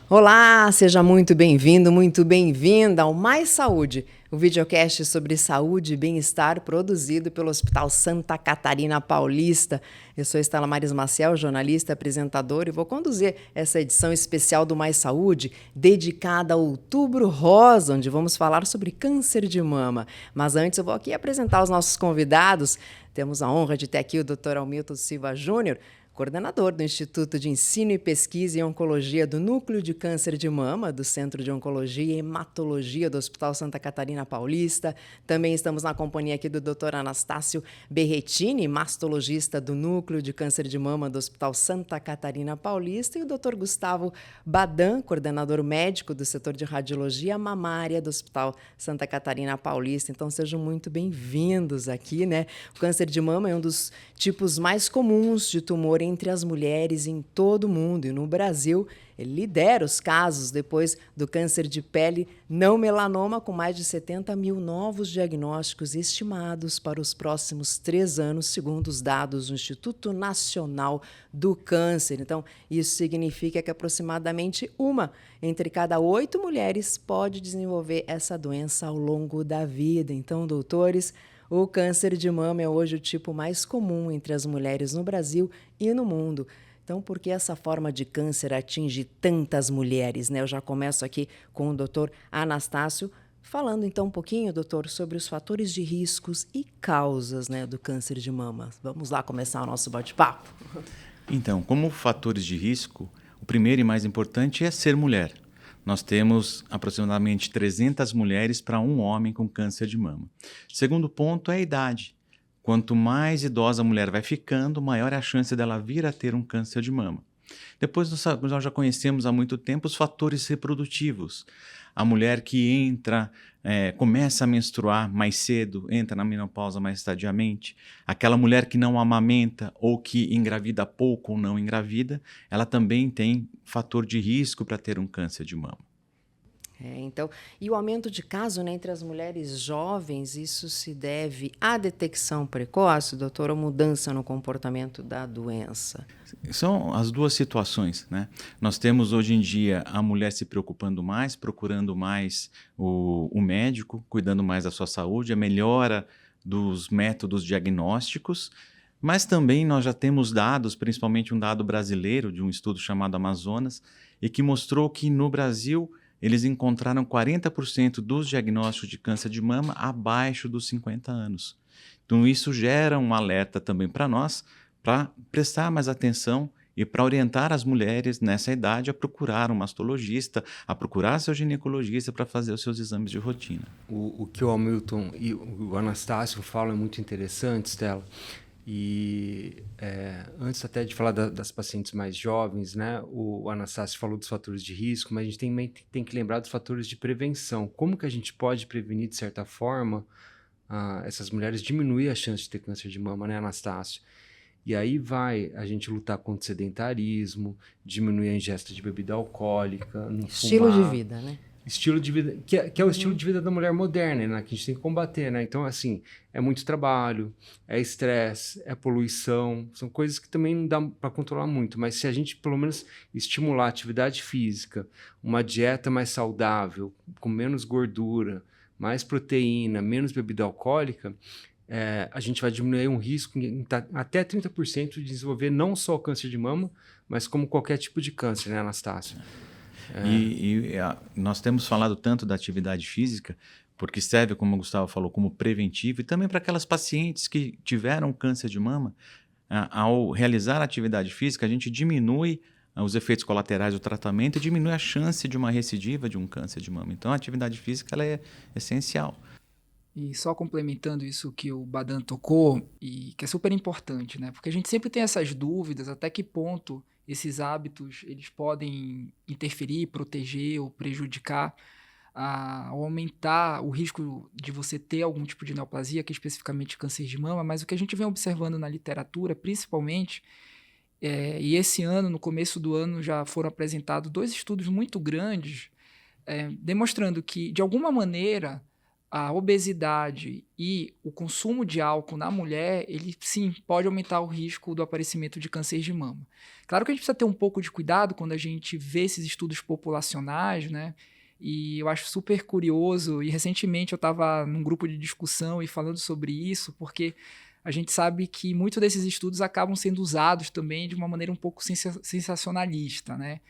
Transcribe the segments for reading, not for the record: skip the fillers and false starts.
Olá, seja muito bem-vindo, muito bem-vinda ao Mais Saúde, o videocast sobre saúde e bem-estar produzido pelo Hospital Santa Catarina Paulista. Eu sou Estela Maris Maciel, jornalista, apresentadora, e vou conduzir essa edição especial do Mais Saúde, dedicada ao Outubro Rosa, onde vamos falar sobre câncer de mama. Mas antes eu vou aqui apresentar os nossos convidados. Temos a honra de ter aqui o Dr. Hamilton Silva Júnior, coordenador do Instituto de Ensino e Pesquisa em Oncologia do Núcleo de Câncer de Mama, do Centro de Oncologia e Hematologia do Hospital Santa Catarina Paulista. Também estamos na companhia aqui do Dr. Anastácio Berretini, mastologista do Núcleo de Câncer de Mama do Hospital Santa Catarina Paulista, e o Dr. Gustavo Badan, coordenador médico do setor de radiologia mamária do Hospital Santa Catarina Paulista. Então, sejam muito bem-vindos aqui, né? O câncer de mama é um dos tipos mais comuns de tumor entre as mulheres em todo o mundo, e no Brasil ele lidera os casos depois do câncer de pele não melanoma, com mais de 70 mil novos diagnósticos estimados para os próximos 3 anos, segundo os dados do Instituto Nacional do Câncer. Então, isso significa que aproximadamente 1 entre cada 8 mulheres pode desenvolver essa doença ao longo da vida. Então, doutores, o câncer de mama é hoje o tipo mais comum entre as mulheres no Brasil e no mundo. Então, por que essa forma de câncer atinge tantas mulheres, né? Eu já começo aqui com o Dr. Anastácio, falando então um pouquinho, doutor, sobre os fatores de riscos e causas, né, do câncer de mama. Vamos lá começar o nosso bate-papo. Então, como fatores de risco, o primeiro e mais importante é ser mulher. Nós temos aproximadamente 300 mulheres para 1 homem com câncer de mama. Segundo ponto é a idade. Quanto mais idosa a mulher vai ficando, maior é a chance dela vir a ter um câncer de mama. Depois nós já conhecemos há muito tempo os fatores reprodutivos. A mulher que começa a menstruar mais cedo, entra na menopausa mais tardiamente. Aquela mulher que não amamenta ou que engravida pouco ou não engravida, ela também tem fator de risco para ter um câncer de mama. Então, e o aumento de casos, né, entre as mulheres jovens, isso se deve à detecção precoce, doutora, ou mudança no comportamento da doença? São as duas situações, né? Nós temos hoje em dia a mulher se preocupando mais, procurando mais o médico, cuidando mais da sua saúde, a melhora dos métodos diagnósticos, mas também nós já temos dados, principalmente um dado brasileiro de um estudo chamado Amazonas, e que mostrou que no Brasil eles encontraram 40% dos diagnósticos de câncer de mama abaixo dos 50 anos. Então isso gera um alerta também para nós, para prestar mais atenção e para orientar as mulheres nessa idade a procurar um mastologista, a procurar seu ginecologista para fazer os seus exames de rotina. O que o Hamilton e o Anastácio falam é muito interessante, Stella. E antes até de falar das pacientes mais jovens, né, o Anastácio falou dos fatores de risco, mas a gente tem que lembrar dos fatores de prevenção. Como que a gente pode prevenir, de certa forma, essas mulheres diminuir a chance de ter câncer de mama, né, Anastácio? E aí vai a gente lutar contra o sedentarismo, diminuir a ingesta de bebida alcoólica, não Estilo fumar. de vida, né? Estilo de vida, que é o estilo de vida da mulher moderna, né? Que a gente tem que combater, né? Então, assim, é muito trabalho, é estresse, é poluição, são coisas que também não dá para controlar muito, mas se a gente, pelo menos, estimular a atividade física, uma dieta mais saudável, com menos gordura, mais proteína, menos bebida alcoólica, a gente vai diminuir um risco em até 30% de desenvolver não só o câncer de mama, mas como qualquer tipo de câncer, né, Anastácio? Nós temos falado tanto da atividade física, porque serve, como o Gustavo falou, como preventivo, e também para aquelas pacientes que tiveram câncer de mama, ao realizar a atividade física, a gente diminui os efeitos colaterais do tratamento e diminui a chance de uma recidiva de um câncer de mama. Então, a atividade física ela é essencial. E só complementando isso que o Badan tocou, e que é super importante, né? Porque a gente sempre tem essas dúvidas, até que ponto esses hábitos eles podem interferir, proteger ou prejudicar, ou aumentar o risco de você ter algum tipo de neoplasia, que é especificamente câncer de mama, mas o que a gente vem observando na literatura, principalmente, e esse ano, no começo do ano, já foram apresentados 2 estudos muito grandes, demonstrando que, de alguma maneira, a obesidade e o consumo de álcool na mulher, ele sim pode aumentar o risco do aparecimento de câncer de mama. Claro que a gente precisa ter um pouco de cuidado quando a gente vê esses estudos populacionais, né? E eu acho super curioso, e recentemente eu estava num grupo de discussão e falando sobre isso, porque a gente sabe que muitos desses estudos acabam sendo usados também de uma maneira um pouco sensacionalista, né?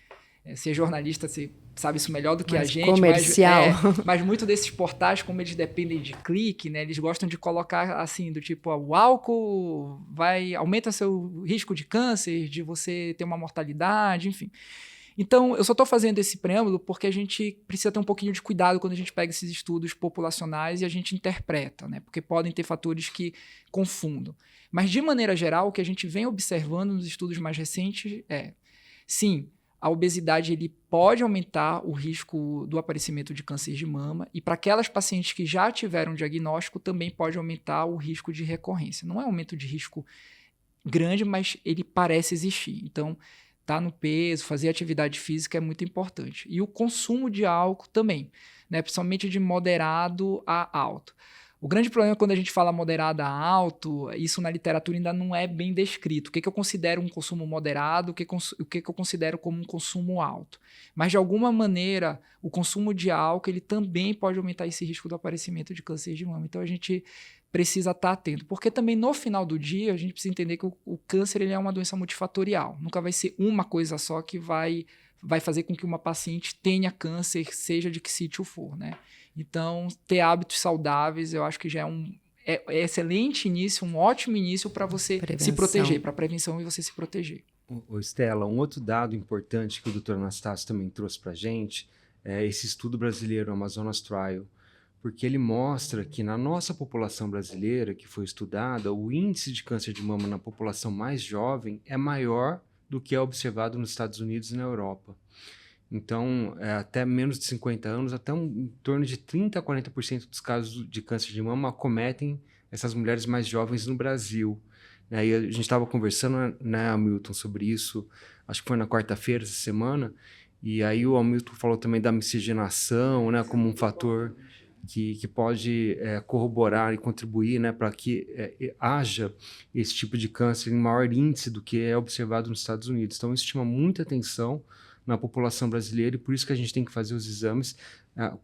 Ser jornalista, você sabe isso melhor do que mais a gente. Comercial. Mas muitos desses portais, como eles dependem de clique, né, eles gostam de colocar assim, do tipo, o álcool aumenta seu risco de câncer, de você ter uma mortalidade, enfim. Então, eu só estou fazendo esse preâmbulo porque a gente precisa ter um pouquinho de cuidado quando a gente pega esses estudos populacionais e a gente interpreta, né? Porque podem ter fatores que confundam. Mas, de maneira geral, o que a gente vem observando nos estudos mais recentes sim, a obesidade ele pode aumentar o risco do aparecimento de câncer de mama e para aquelas pacientes que já tiveram diagnóstico também pode aumentar o risco de recorrência. Não é um aumento de risco grande, mas ele parece existir. Então, tá no peso, fazer atividade física é muito importante. E o consumo de álcool também, né? Principalmente de moderado a alto. O grande problema é quando a gente fala moderado a alto, isso na literatura ainda não é bem descrito. O que eu considero um consumo moderado, o que eu considero como um consumo alto. Mas, de alguma maneira, o consumo de álcool ele também pode aumentar esse risco do aparecimento de câncer de mama. Então, a gente precisa estar atento. Porque também, no final do dia, a gente precisa entender que o câncer ele é uma doença multifatorial. Nunca vai ser uma coisa só que vai fazer com que uma paciente tenha câncer, seja de que sítio for, né? Então, ter hábitos saudáveis, eu acho que já é excelente início, um ótimo início para você se proteger, para prevenção e você se proteger. Ô Estela, um outro dado importante que o Dr. Anastácio também trouxe para a gente é esse estudo brasileiro, Amazonas Trial, porque ele mostra que na nossa população brasileira que foi estudada, o índice de câncer de mama na população mais jovem é maior do que é observado nos Estados Unidos e na Europa. Então, até menos de 50 anos, até em torno de 30% a 40% dos casos de câncer de mama acometem essas mulheres mais jovens no Brasil. E a gente estava conversando, né, Hamilton, sobre isso, acho que foi na quarta-feira essa semana, e aí o Hamilton falou também da miscigenação, né, como um fator que pode corroborar e contribuir, né, para que haja esse tipo de câncer em maior índice do que é observado nos Estados Unidos. Então, isso chama muita atenção na população brasileira e por isso que a gente tem que fazer os exames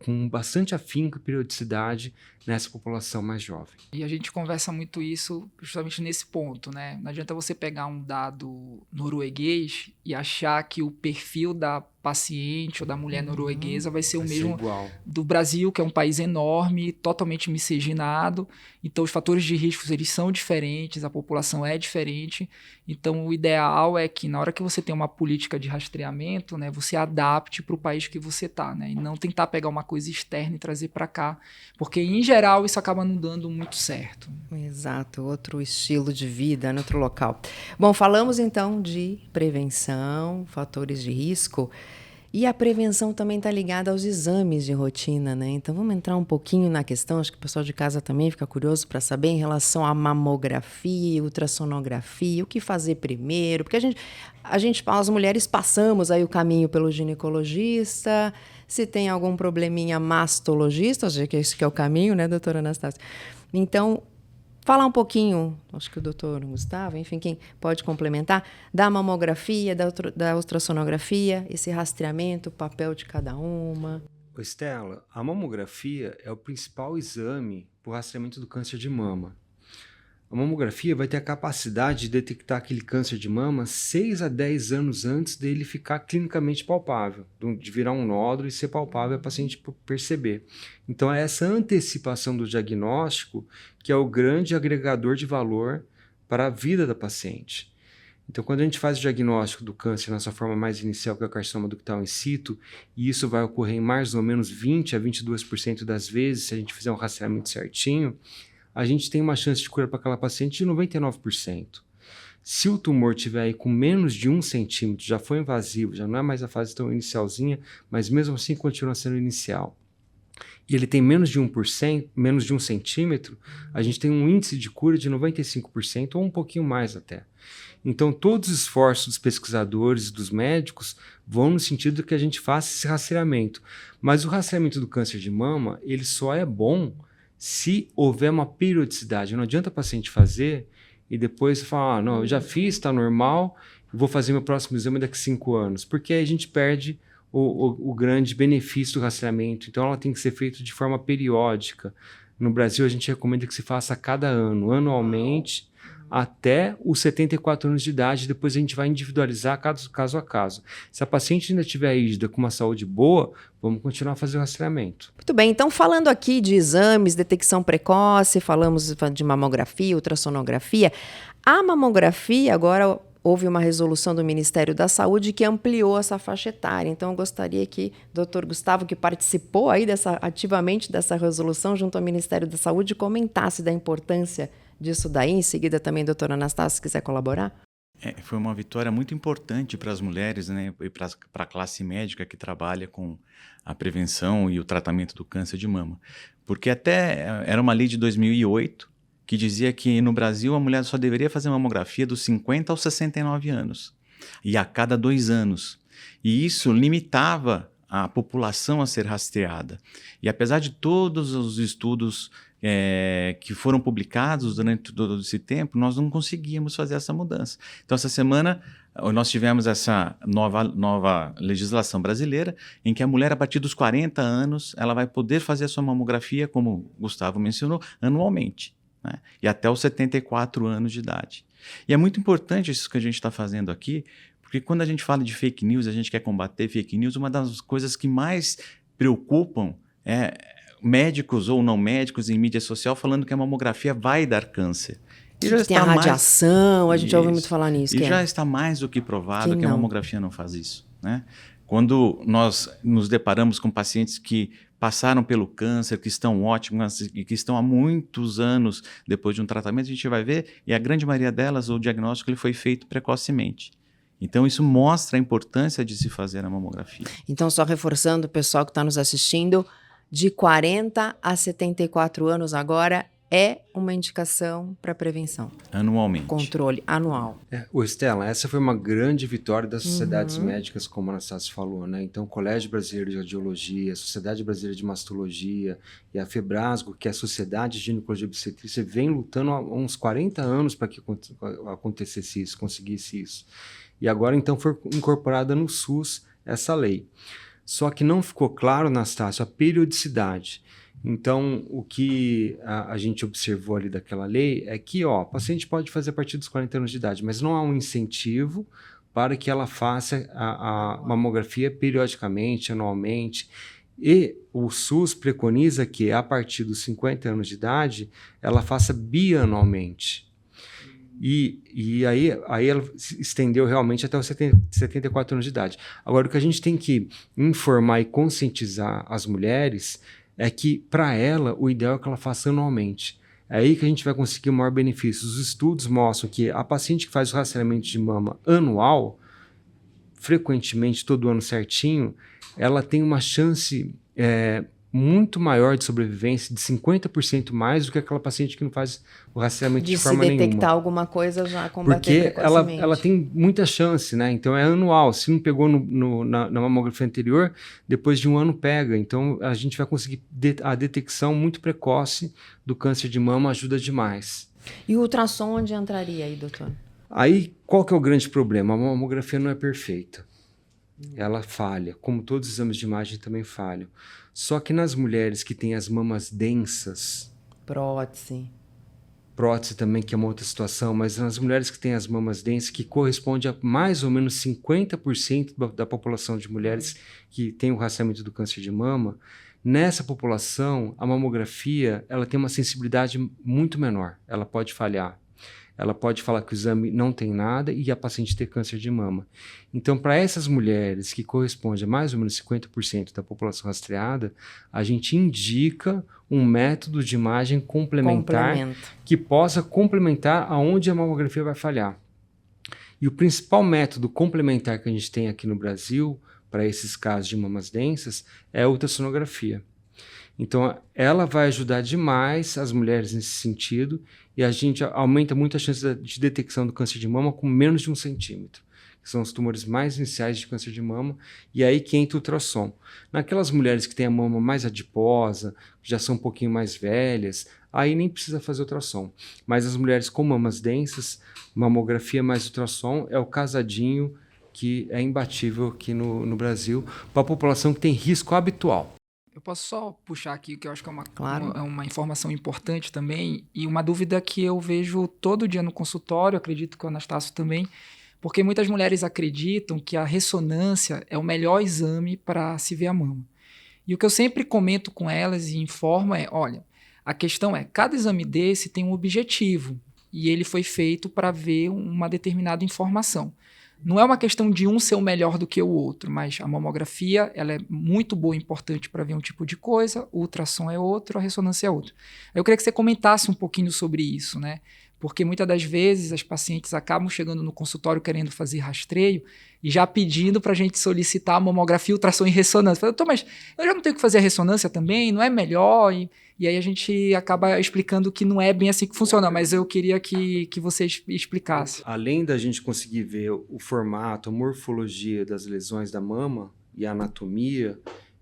com bastante afinco e periodicidade nessa população mais jovem. E a gente conversa muito isso justamente nesse ponto, né? Não adianta você pegar um dado norueguês e achar que o perfil da paciente ou da mulher norueguesa vai ser o mesmo do Brasil, que é um país enorme, totalmente miscigenado. Então, os fatores de risco eles são diferentes, a população é diferente. Então, o ideal é que na hora que você tem uma política de rastreamento, né, você adapte para o país que você está, né? E não tentar pegar uma coisa externa e trazer para cá, porque em geral isso acaba não dando muito certo. Exato, outro estilo de vida, outro local. Bom, falamos então de prevenção, fatores de risco, e a prevenção também está ligada aos exames de rotina, né? Então vamos entrar um pouquinho na questão, acho que o pessoal de casa também fica curioso para saber em relação à mamografia, ultrassonografia, o que fazer primeiro, porque as mulheres passamos aí o caminho pelo ginecologista, se tem algum probleminha mastologista, acho que esse que é o caminho, né, doutora Anastácia? Então, falar um pouquinho, acho que o doutor Gustavo, enfim, quem pode complementar, da mamografia, da ultrassonografia, esse rastreamento, o papel de cada uma. Estela, a mamografia é o principal exame para o rastreamento do câncer de mama. A mamografia vai ter a capacidade de detectar aquele câncer de mama 6 a 10 anos antes dele ficar clinicamente palpável, de virar um nódulo e ser palpável a paciente perceber. Então é essa antecipação do diagnóstico que é o grande agregador de valor para a vida da paciente. Então, quando a gente faz o diagnóstico do câncer na sua forma mais inicial, que é o carcinoma ductal in situ, e isso vai ocorrer em mais ou menos 20 a 22% das vezes, se a gente fizer um rastreamento certinho, a gente tem uma chance de cura para aquela paciente de 99%. Se o tumor tiver aí com menos de 1 centímetro, já foi invasivo, já não é mais a fase tão inicialzinha, mas mesmo assim continua sendo inicial, e ele tem menos de 1%, menos de 1 centímetro, a gente tem um índice de cura de 95% ou um pouquinho mais até. Então, todos os esforços dos pesquisadores e dos médicos vão no sentido de que a gente faça esse rastreamento. Mas o rastreamento do câncer de mama, ele só é bom se houver uma periodicidade. Não adianta o paciente fazer e depois falar, não, eu já fiz, está normal, vou fazer meu próximo exame daqui a 5 anos, porque aí a gente perde o grande benefício do rastreamento. Então, ela tem que ser feita de forma periódica. No Brasil, a gente recomenda que se faça a cada ano, anualmente, até os 74 anos de idade. Depois a gente vai individualizar caso a caso. Se a paciente ainda estiver rígida com uma saúde boa, vamos continuar a fazer o rastreamento. Muito bem, então falando aqui de exames, detecção precoce, falamos de mamografia, ultrassonografia. A mamografia agora... Houve uma resolução do Ministério da Saúde que ampliou essa faixa etária. Então, eu gostaria que o doutor Gustavo, que participou aí ativamente dessa resolução junto ao Ministério da Saúde, comentasse da importância disso daí. Em seguida, também, doutora Anastácia, se quiser colaborar. Foi uma vitória muito importante para as mulheres, né, e para a classe médica que trabalha com a prevenção e o tratamento do câncer de mama. Porque até era uma lei de 2008, que dizia que no Brasil a mulher só deveria fazer mamografia dos 50 aos 69 anos, e a cada 2 anos. E isso limitava a população a ser rastreada. E apesar de todos os estudos que foram publicados durante todo esse tempo, nós não conseguíamos fazer essa mudança. Então, essa semana, nós tivemos essa nova legislação brasileira, em que a mulher, a partir dos 40 anos, ela vai poder fazer a sua mamografia, como o Gustavo mencionou, anualmente. Né? E até os 74 anos de idade. E é muito importante isso que a gente está fazendo aqui, porque quando a gente fala de fake news, a gente quer combater fake news, uma das coisas que mais preocupam é médicos ou não médicos em mídia social falando que a mamografia vai dar câncer. E já tem a radiação, a gente já ouve muito falar nisso. E já está mais do que provado que a mamografia não faz isso. Né? Quando nós nos deparamos com pacientes que passaram pelo câncer, que estão ótimos e que estão há muitos anos depois de um tratamento, a gente vai ver, e a grande maioria delas, o diagnóstico ele foi feito precocemente. Então, isso mostra a importância de se fazer a mamografia. Então, só reforçando o pessoal que está nos assistindo, de 40 a 74 anos agora é uma indicação para prevenção. Anualmente. Controle anual. Estela, essa foi uma grande vitória das sociedades médicas, como a Anastácia falou, né? Então, o Colégio Brasileiro de Radiologia, a Sociedade Brasileira de Mastologia e a FEBRASGO, que é a Sociedade de Ginecologia e Obstetrícia, vem lutando há uns 40 anos para que acontecesse isso, conseguisse isso. E agora, então, foi incorporada no SUS essa lei. Só que não ficou claro, Anastácio, a periodicidade. Então, o que a gente observou ali daquela lei é que o paciente pode fazer a partir dos 40 anos de idade, mas não há um incentivo para que ela faça a mamografia periodicamente, anualmente. E o SUS preconiza que, a partir dos 50 anos de idade, ela faça bianualmente. E aí ela se estendeu realmente até os 74 anos de idade. Agora, o que a gente tem que informar e conscientizar as mulheres é que, para ela, o ideal é que ela faça anualmente. É aí que a gente vai conseguir o maior benefício. Os estudos mostram que a paciente que faz o rastreamento de mama anual, frequentemente, todo ano certinho, ela tem uma chance muito maior de sobrevivência, de 50% mais do que aquela paciente que não faz o rastreamento de forma nenhuma. De se detectar alguma coisa, já combater precocemente. Porque ela tem muita chance, né? Então é anual. Se não pegou na mamografia anterior, depois de um ano pega. Então a gente vai conseguir a detecção muito precoce do câncer de mama, ajuda demais. E o ultrassom onde entraria aí, doutor? Aí, qual que é o grande problema? A mamografia não é perfeita. Ela falha, como todos os exames de imagem também falham. Só que nas mulheres que têm as mamas densas... Prótese também, que é uma outra situação, mas nas mulheres que têm as mamas densas, que corresponde a mais ou menos 50% da população de mulheres que tem o rastreamento do câncer de mama, nessa população, a mamografia ela tem uma sensibilidade muito menor, ela pode falhar. Ela pode falar que o exame não tem nada e a paciente ter câncer de mama. Então, para essas mulheres, que corresponde a mais ou menos 50% da população rastreada, a gente indica um método de imagem complementar que possa complementar aonde a mamografia vai falhar. E o principal método complementar que a gente tem aqui no Brasil, para esses casos de mamas densas, é a ultrassonografia. Então, ela vai ajudar demais as mulheres nesse sentido e a gente aumenta muito a chance de detecção do câncer de mama com menos de 1 centímetro, que são os tumores mais iniciais de câncer de mama, e aí que entra o ultrassom. Naquelas mulheres que têm a mama mais adiposa, que já são um pouquinho mais velhas, aí nem precisa fazer ultrassom. Mas as mulheres com mamas densas, mamografia mais ultrassom é o casadinho que é imbatível aqui no Brasil para a população que tem risco habitual. Eu posso só puxar aqui, que eu acho que é Claro. uma informação importante também, e uma dúvida que eu vejo todo dia no consultório, acredito que o Anastácio também, porque muitas mulheres acreditam que a ressonância é o melhor exame para se ver a mama. E o que eu sempre comento com elas e informo é, olha, a questão é, cada exame desse tem um objetivo, e ele foi feito para ver uma determinada informação. Não é uma questão de um ser o melhor do que o outro, mas a mamografia ela é muito boa e importante para ver um tipo de coisa, o ultrassom é outro, a ressonância é outro. Eu queria que você comentasse um pouquinho sobre isso, né? Porque muitas das vezes as pacientes acabam chegando no consultório querendo fazer rastreio e já pedindo para a gente solicitar a mamografia, ultrassom e ressonância. Falo, mas eu já não tenho que fazer a ressonância também? Não é melhor? E aí a gente acaba explicando que não é bem assim que funciona, mas eu queria que você explicasse. Além da gente conseguir ver o formato, a morfologia das lesões da mama e a anatomia,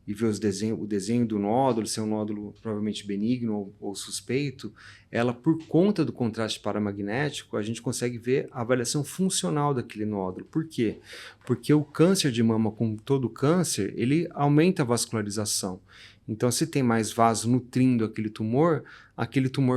e ver o desenho do nódulo, se é um nódulo provavelmente benigno ou suspeito, ela, por conta do contraste paramagnético, a gente consegue ver a avaliação funcional daquele nódulo. Por quê? Porque o câncer de mama, como todo câncer, ele aumenta a vascularização. Então, se tem mais vaso nutrindo aquele tumor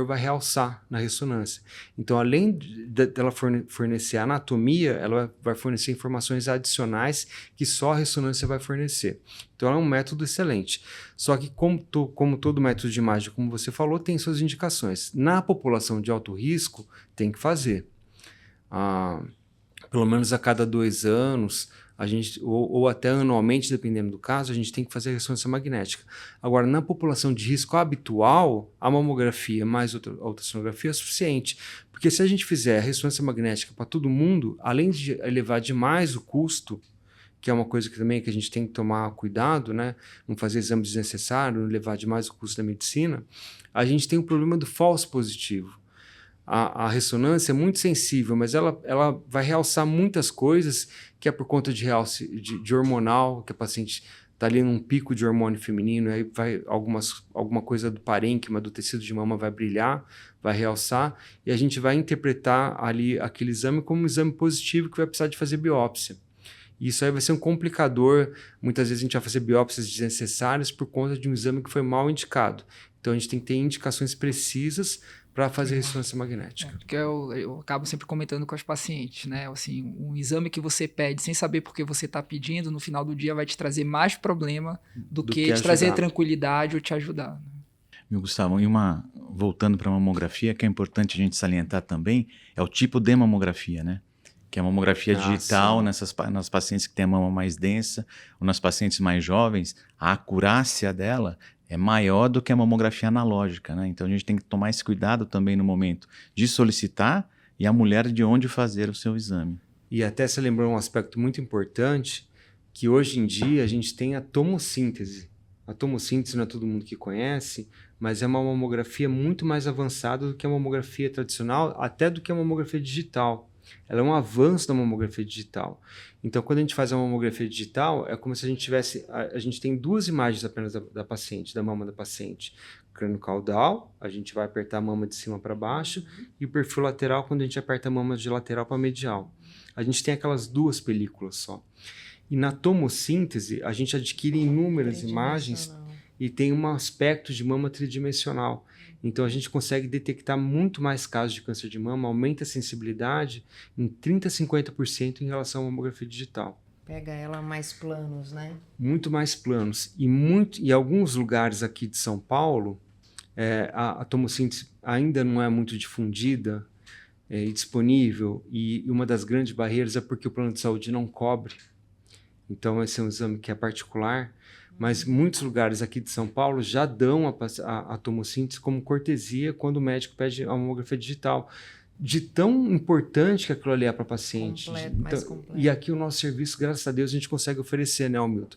vai realçar na ressonância. Então, além dela fornecer anatomia, ela vai fornecer informações adicionais que só a ressonância vai fornecer. Então, é um método excelente. Só que, como todo método de imagem, como você falou, tem suas indicações. Na população de alto risco, tem que fazer. Pelo menos a cada 2 anos, a gente, ou até anualmente, dependendo do caso, a gente tem que fazer a ressonância magnética. Agora, na população de risco habitual, a mamografia mais a ultrassonografia é suficiente. Porque se a gente fizer a ressonância magnética para todo mundo, além de elevar demais o custo, que é uma coisa que também que a gente tem que tomar cuidado, né? Não fazer exames desnecessários, não elevar demais o custo da medicina, a gente tem o problema do falso positivo. A ressonância é muito sensível, mas ela vai realçar muitas coisas que é por conta de realce de hormonal, que a paciente está ali num pico de hormônio feminino, aí vai alguma coisa do parênquima, do tecido de mama vai brilhar, vai realçar, e a gente vai interpretar ali aquele exame como um exame positivo que vai precisar de fazer biópsia. E isso aí vai ser um complicador. Muitas vezes a gente vai fazer biópsias desnecessárias por conta de um exame que foi mal indicado. Então a gente tem que ter indicações precisas para fazer ressonância magnética. Porque eu acabo sempre comentando com as pacientes, né? Assim, um exame que você pede sem saber por que você está pedindo, no final do dia vai te trazer mais problema do que te trazer tranquilidade ou te ajudar. Meu Gustavo, voltando para a mamografia, que é importante a gente salientar também, é o tipo de mamografia, né? Que é a mamografia digital nas pacientes que têm a mama mais densa ou nas pacientes mais jovens, a acurácia dela é maior do que a mamografia analógica, né? Então a gente tem que tomar esse cuidado também no momento de solicitar e a mulher de onde fazer o seu exame. E até você lembrou um aspecto muito importante, que hoje em dia a gente tem a tomossíntese. A tomossíntese não é todo mundo que conhece, mas é uma mamografia muito mais avançada do que a mamografia tradicional, até do que a mamografia digital. Ela é um avanço da mamografia digital. Então, quando a gente faz a mamografia digital, é como se a gente tivesse... A gente tem 2 imagens apenas da paciente, da mama da paciente. Crânio caudal, a gente vai apertar a mama de cima para baixo, e o perfil lateral, quando a gente aperta a mama de lateral para medial. A gente tem aquelas 2 películas só. E na tomossíntese, a gente adquire inúmeras imagens e tem um aspecto de mama tridimensional. Então, a gente consegue detectar muito mais casos de câncer de mama, aumenta a sensibilidade em 30% a 50% em relação à mamografia digital. Pega ela mais planos, né? Muito mais planos. E alguns lugares aqui de São Paulo, a tomossíntese ainda não é muito difundida e disponível, e uma das grandes barreiras é porque o plano de saúde não cobre. Então, esse é um exame que é particular. Mas muitos lugares aqui de São Paulo já dão a tomossíntese como cortesia quando o médico pede a mamografia digital. De tão importante que aquilo ali é para a paciente. Mais completo. E aqui o nosso serviço, graças a Deus, a gente consegue oferecer, né, Milton?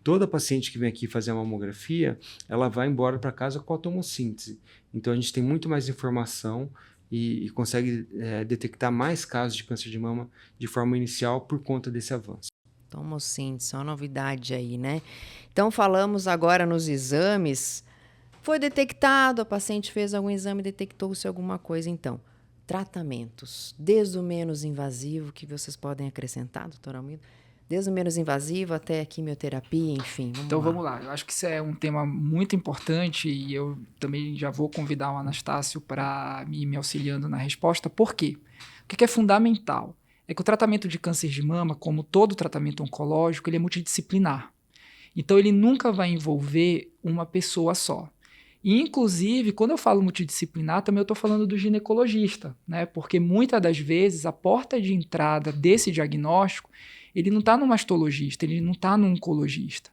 Toda paciente que vem aqui fazer a mamografia, ela vai embora para casa com a tomossíntese. Então, a gente tem muito mais informação e consegue detectar mais casos de câncer de mama de forma inicial por conta desse avanço. Tomocinte, só novidade aí, né? Então falamos agora nos exames. Foi detectado, a paciente fez algum exame, detectou-se alguma coisa, então. Tratamentos, desde o menos invasivo, que vocês podem acrescentar, doutora Almida? Desde o menos invasivo até a quimioterapia, enfim. Vamos lá. Eu acho que isso é um tema muito importante e eu também já vou convidar o Anastácio para me auxiliando na resposta. Por quê? O que é fundamental é que o tratamento de câncer de mama, como todo tratamento oncológico, ele é multidisciplinar. Então, ele nunca vai envolver uma pessoa só. E, inclusive, quando eu falo multidisciplinar, também eu estou falando do ginecologista, né? Porque muitas das vezes a porta de entrada desse diagnóstico, ele não está no mastologista, ele não está no oncologista,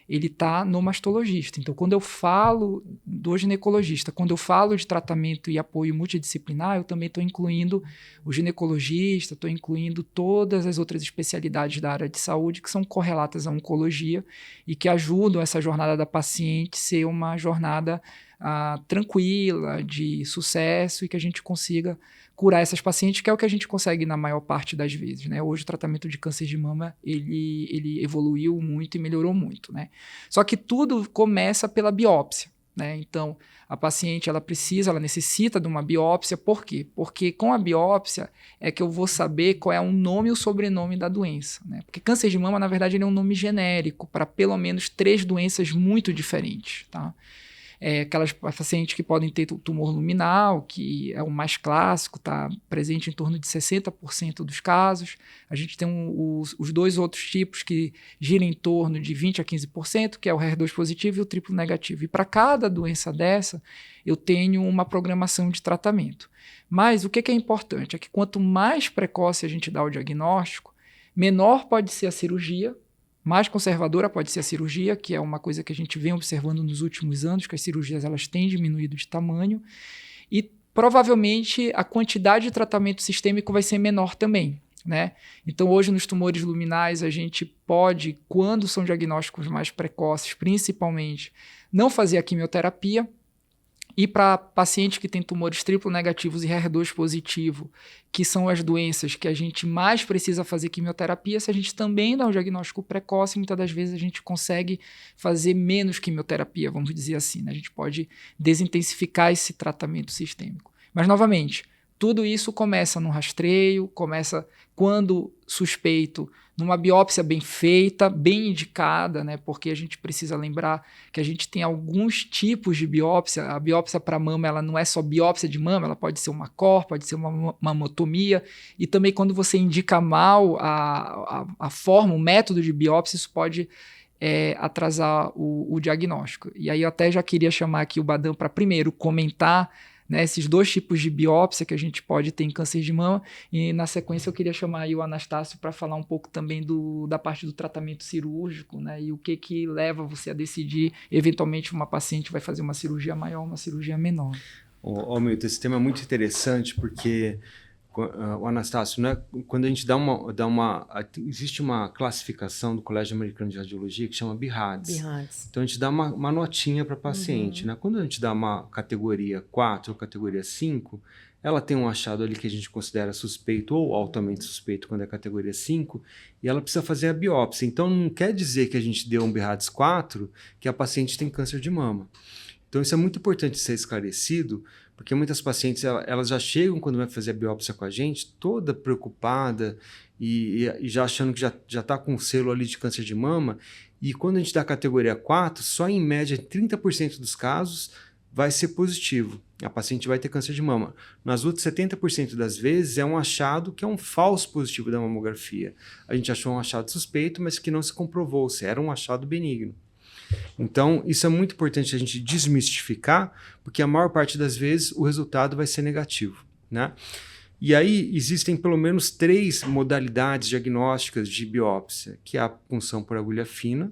ele está no mastologista. Então, quando eu falo do ginecologista, quando eu falo de tratamento e apoio multidisciplinar, eu também estou incluindo o ginecologista, estou incluindo todas as outras especialidades da área de saúde que são correlatas à oncologia e que ajudam essa jornada da paciente ser uma jornada tranquila, de sucesso e que a gente consiga curar essas pacientes, que é o que a gente consegue na maior parte das vezes, né? Hoje o tratamento de câncer de mama, ele evoluiu muito e melhorou muito, né? Só que tudo começa pela biópsia, né? Então, a paciente, ela necessita de uma biópsia, por quê? Porque com a biópsia é que eu vou saber qual é o nome e o sobrenome da doença, né? Porque câncer de mama, na verdade, ele é um nome genérico para pelo menos 3 doenças muito diferentes, tá? Aquelas pacientes que podem ter tumor luminal, que é o mais clássico, está presente em torno de 60% dos casos. A gente tem os 2 outros tipos que giram em torno de 20% a 15%, que é o HER2 positivo e o triplo negativo. E para cada doença dessa, eu tenho uma programação de tratamento. Mas o que é importante é que quanto mais precoce a gente dá o diagnóstico, menor pode ser a cirurgia, mais conservadora pode ser a cirurgia, que é uma coisa que a gente vem observando nos últimos anos, que as cirurgias elas têm diminuído de tamanho, e provavelmente a quantidade de tratamento sistêmico vai ser menor também, né? Então hoje nos tumores luminais a gente pode, quando são diagnósticos mais precoces, principalmente, não fazer a quimioterapia. E para pacientes que têm tumores triplo negativos e HER2 positivo, que são as doenças que a gente mais precisa fazer quimioterapia, se a gente também dá um diagnóstico precoce, muitas das vezes a gente consegue fazer menos quimioterapia, vamos dizer assim, né? A gente pode desintensificar esse tratamento sistêmico. Mas, novamente, tudo isso começa no rastreio, começa quando suspeito, numa biópsia bem feita, bem indicada, né? Porque a gente precisa lembrar que a gente tem alguns tipos de biópsia. A biópsia para mama, ela não é só biópsia de mama, ela pode ser uma COR, pode ser uma mamotomia. E também quando você indica mal a forma, o método de biópsia, isso pode atrasar o diagnóstico. E aí eu até já queria chamar aqui o Badan para primeiro comentar, né, esses 2 tipos de biópsia que a gente pode ter em câncer de mama, e na sequência eu queria chamar aí o Anastácio para falar um pouco também da parte do tratamento cirúrgico, né, e o que leva você a decidir, eventualmente uma paciente vai fazer uma cirurgia maior, uma cirurgia menor. Milton, esse tema é muito interessante porque o Anastácio, né, quando a gente existe uma classificação do Colégio Americano de Radiologia que chama BIRADS. Então a gente dá uma notinha para a paciente, né? Quando a gente dá uma categoria 4 ou categoria 5, ela tem um achado ali que a gente considera suspeito ou altamente suspeito quando é categoria 5, e ela precisa fazer a biópsia. Então não quer dizer que a gente deu um BIRADS 4 que a paciente tem câncer de mama. Então isso é muito importante ser esclarecido, porque muitas pacientes elas já chegam quando vai fazer a biópsia com a gente, toda preocupada e já achando que já está com o selo ali de câncer de mama, e quando a gente dá a categoria 4, só em média 30% dos casos vai ser positivo. A paciente vai ter câncer de mama. Nas outras 70% das vezes é um achado que é um falso positivo da mamografia. A gente achou um achado suspeito, mas que não se comprovou se era um achado benigno. Então, isso é muito importante a gente desmistificar, porque a maior parte das vezes o resultado vai ser negativo, né? E aí existem pelo menos 3 modalidades diagnósticas de biópsia, que é a punção por agulha fina,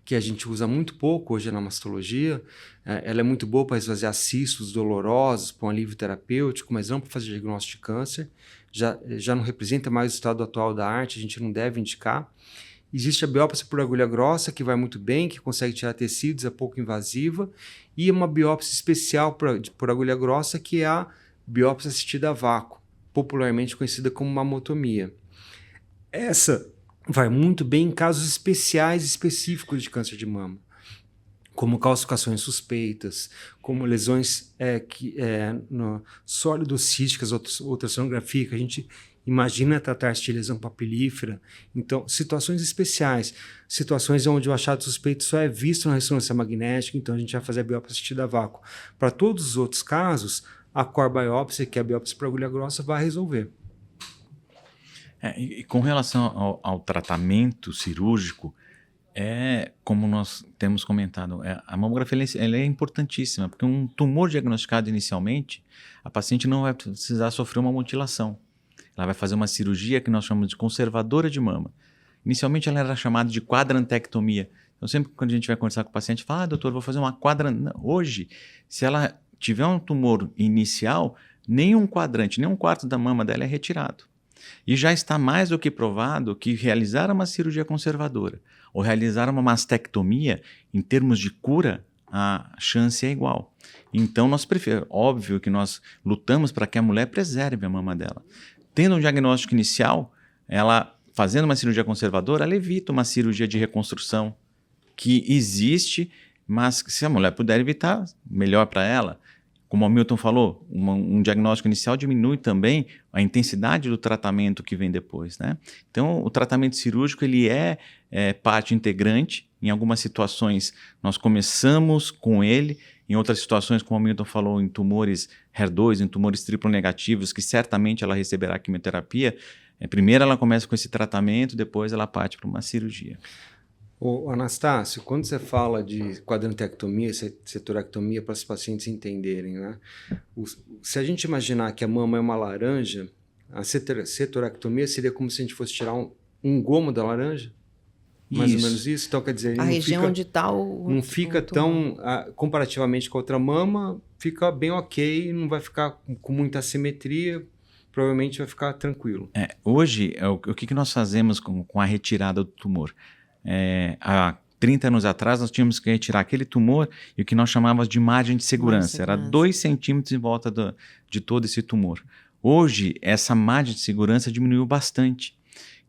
que a gente usa muito pouco hoje na mastologia. Ela é muito boa para esvaziar cistos dolorosos, para um alívio terapêutico, mas não para fazer diagnóstico de câncer. Já não representa mais o estado atual da arte, a gente não deve indicar. Existe a biópsia por agulha grossa, que vai muito bem, que consegue tirar tecidos, é pouco invasiva. E uma biópsia especial por agulha grossa, que é a biópsia assistida a vácuo, popularmente conhecida como mamotomia. Essa vai muito bem em casos especiais específicos de câncer de mama, como calcificações suspeitas, como lesões sólido-císticas, ultrassonografia, que a gente imagina tratar-se de lesão papilífera. Então, situações especiais, situações onde o achado suspeito só é visto na ressonância magnética, então a gente vai fazer a biópsia assistida a vácuo. Para todos os outros casos, a core biópsia, que é a biópsia por agulha grossa, vai resolver. E com relação ao tratamento cirúrgico, como nós temos comentado, a mamografia ela é importantíssima, porque um tumor diagnosticado inicialmente, a paciente não vai precisar sofrer uma mutilação. Ela vai fazer uma cirurgia que nós chamamos de conservadora de mama. Inicialmente ela era chamada de quadrantectomia. Então sempre quando a gente vai conversar com o paciente, fala, doutor, vou fazer uma Hoje, se ela tiver um tumor inicial, nem um quadrante, nem um quarto da mama dela é retirado. E já está mais do que provado que realizar uma cirurgia conservadora ou realizar uma mastectomia, em termos de cura, a chance é igual. Então, óbvio que nós lutamos para que a mulher preserve a mama dela. Tendo um diagnóstico inicial, ela fazendo uma cirurgia conservadora, ela evita uma cirurgia de reconstrução que existe, mas que se a mulher puder evitar, melhor para ela. Como o Milton falou, um diagnóstico inicial diminui também a intensidade do tratamento que vem depois, né? Então, o tratamento cirúrgico ele é parte integrante. Em algumas situações, nós começamos com ele. Em outras situações, como o Milton falou, em tumores HER2, em tumores triplo negativos, que certamente ela receberá quimioterapia, primeiro ela começa com esse tratamento, depois ela parte para uma cirurgia. Ô, Anastácio, quando você fala de quadrantectomia, setorectomia, para os pacientes entenderem, né? Se a gente imaginar que a mama é uma laranja, a setorectomia seria como se a gente fosse tirar um gomo da laranja? Mais ou menos isso? Então, quer dizer, a região onde está não fica tão, comparativamente com a outra mama, fica bem ok, não vai ficar com muita assimetria, provavelmente vai ficar tranquilo. Hoje, o que nós fazemos com a retirada do tumor? Há 30 anos atrás, nós tínhamos que retirar aquele tumor e o que nós chamávamos de margem de segurança. Era 2 centímetros em volta de todo esse tumor. Hoje, essa margem de segurança diminuiu bastante.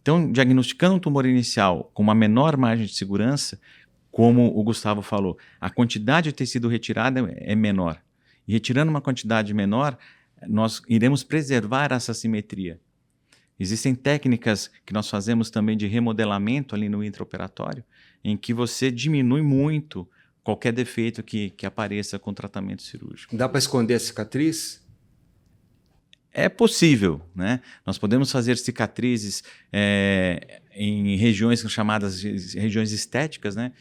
Então, diagnosticando um tumor inicial com uma menor margem de segurança, como o Gustavo falou, a quantidade de tecido retirada é menor. E retirando uma quantidade menor, nós iremos preservar essa simetria. Existem técnicas que nós fazemos também de remodelamento ali no intraoperatório, em que você diminui muito qualquer defeito que apareça com tratamento cirúrgico. Dá para esconder a cicatriz? É possível, né? Nós podemos fazer cicatrizes em regiões chamadas de regiões estéticas, né?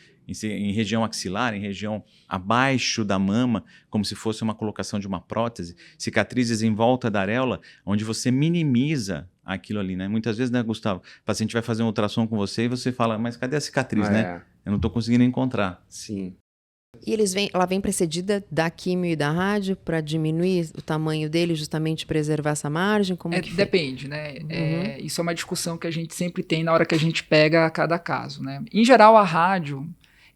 Em região axilar, em região abaixo da mama, como se fosse uma colocação de uma prótese, cicatrizes em volta da areola, onde você minimiza aquilo ali, né? Muitas vezes, né, Gustavo, o paciente vai fazer um ultrassom com você e você fala, mas cadê a cicatriz, né? Eu não estou conseguindo encontrar. Sim. E ela vem precedida da quimio e da rádio para diminuir o tamanho dele, justamente preservar essa margem? Como que depende, né? Isso é uma discussão que a gente sempre tem na hora que a gente pega cada caso, né? Em geral, a rádio,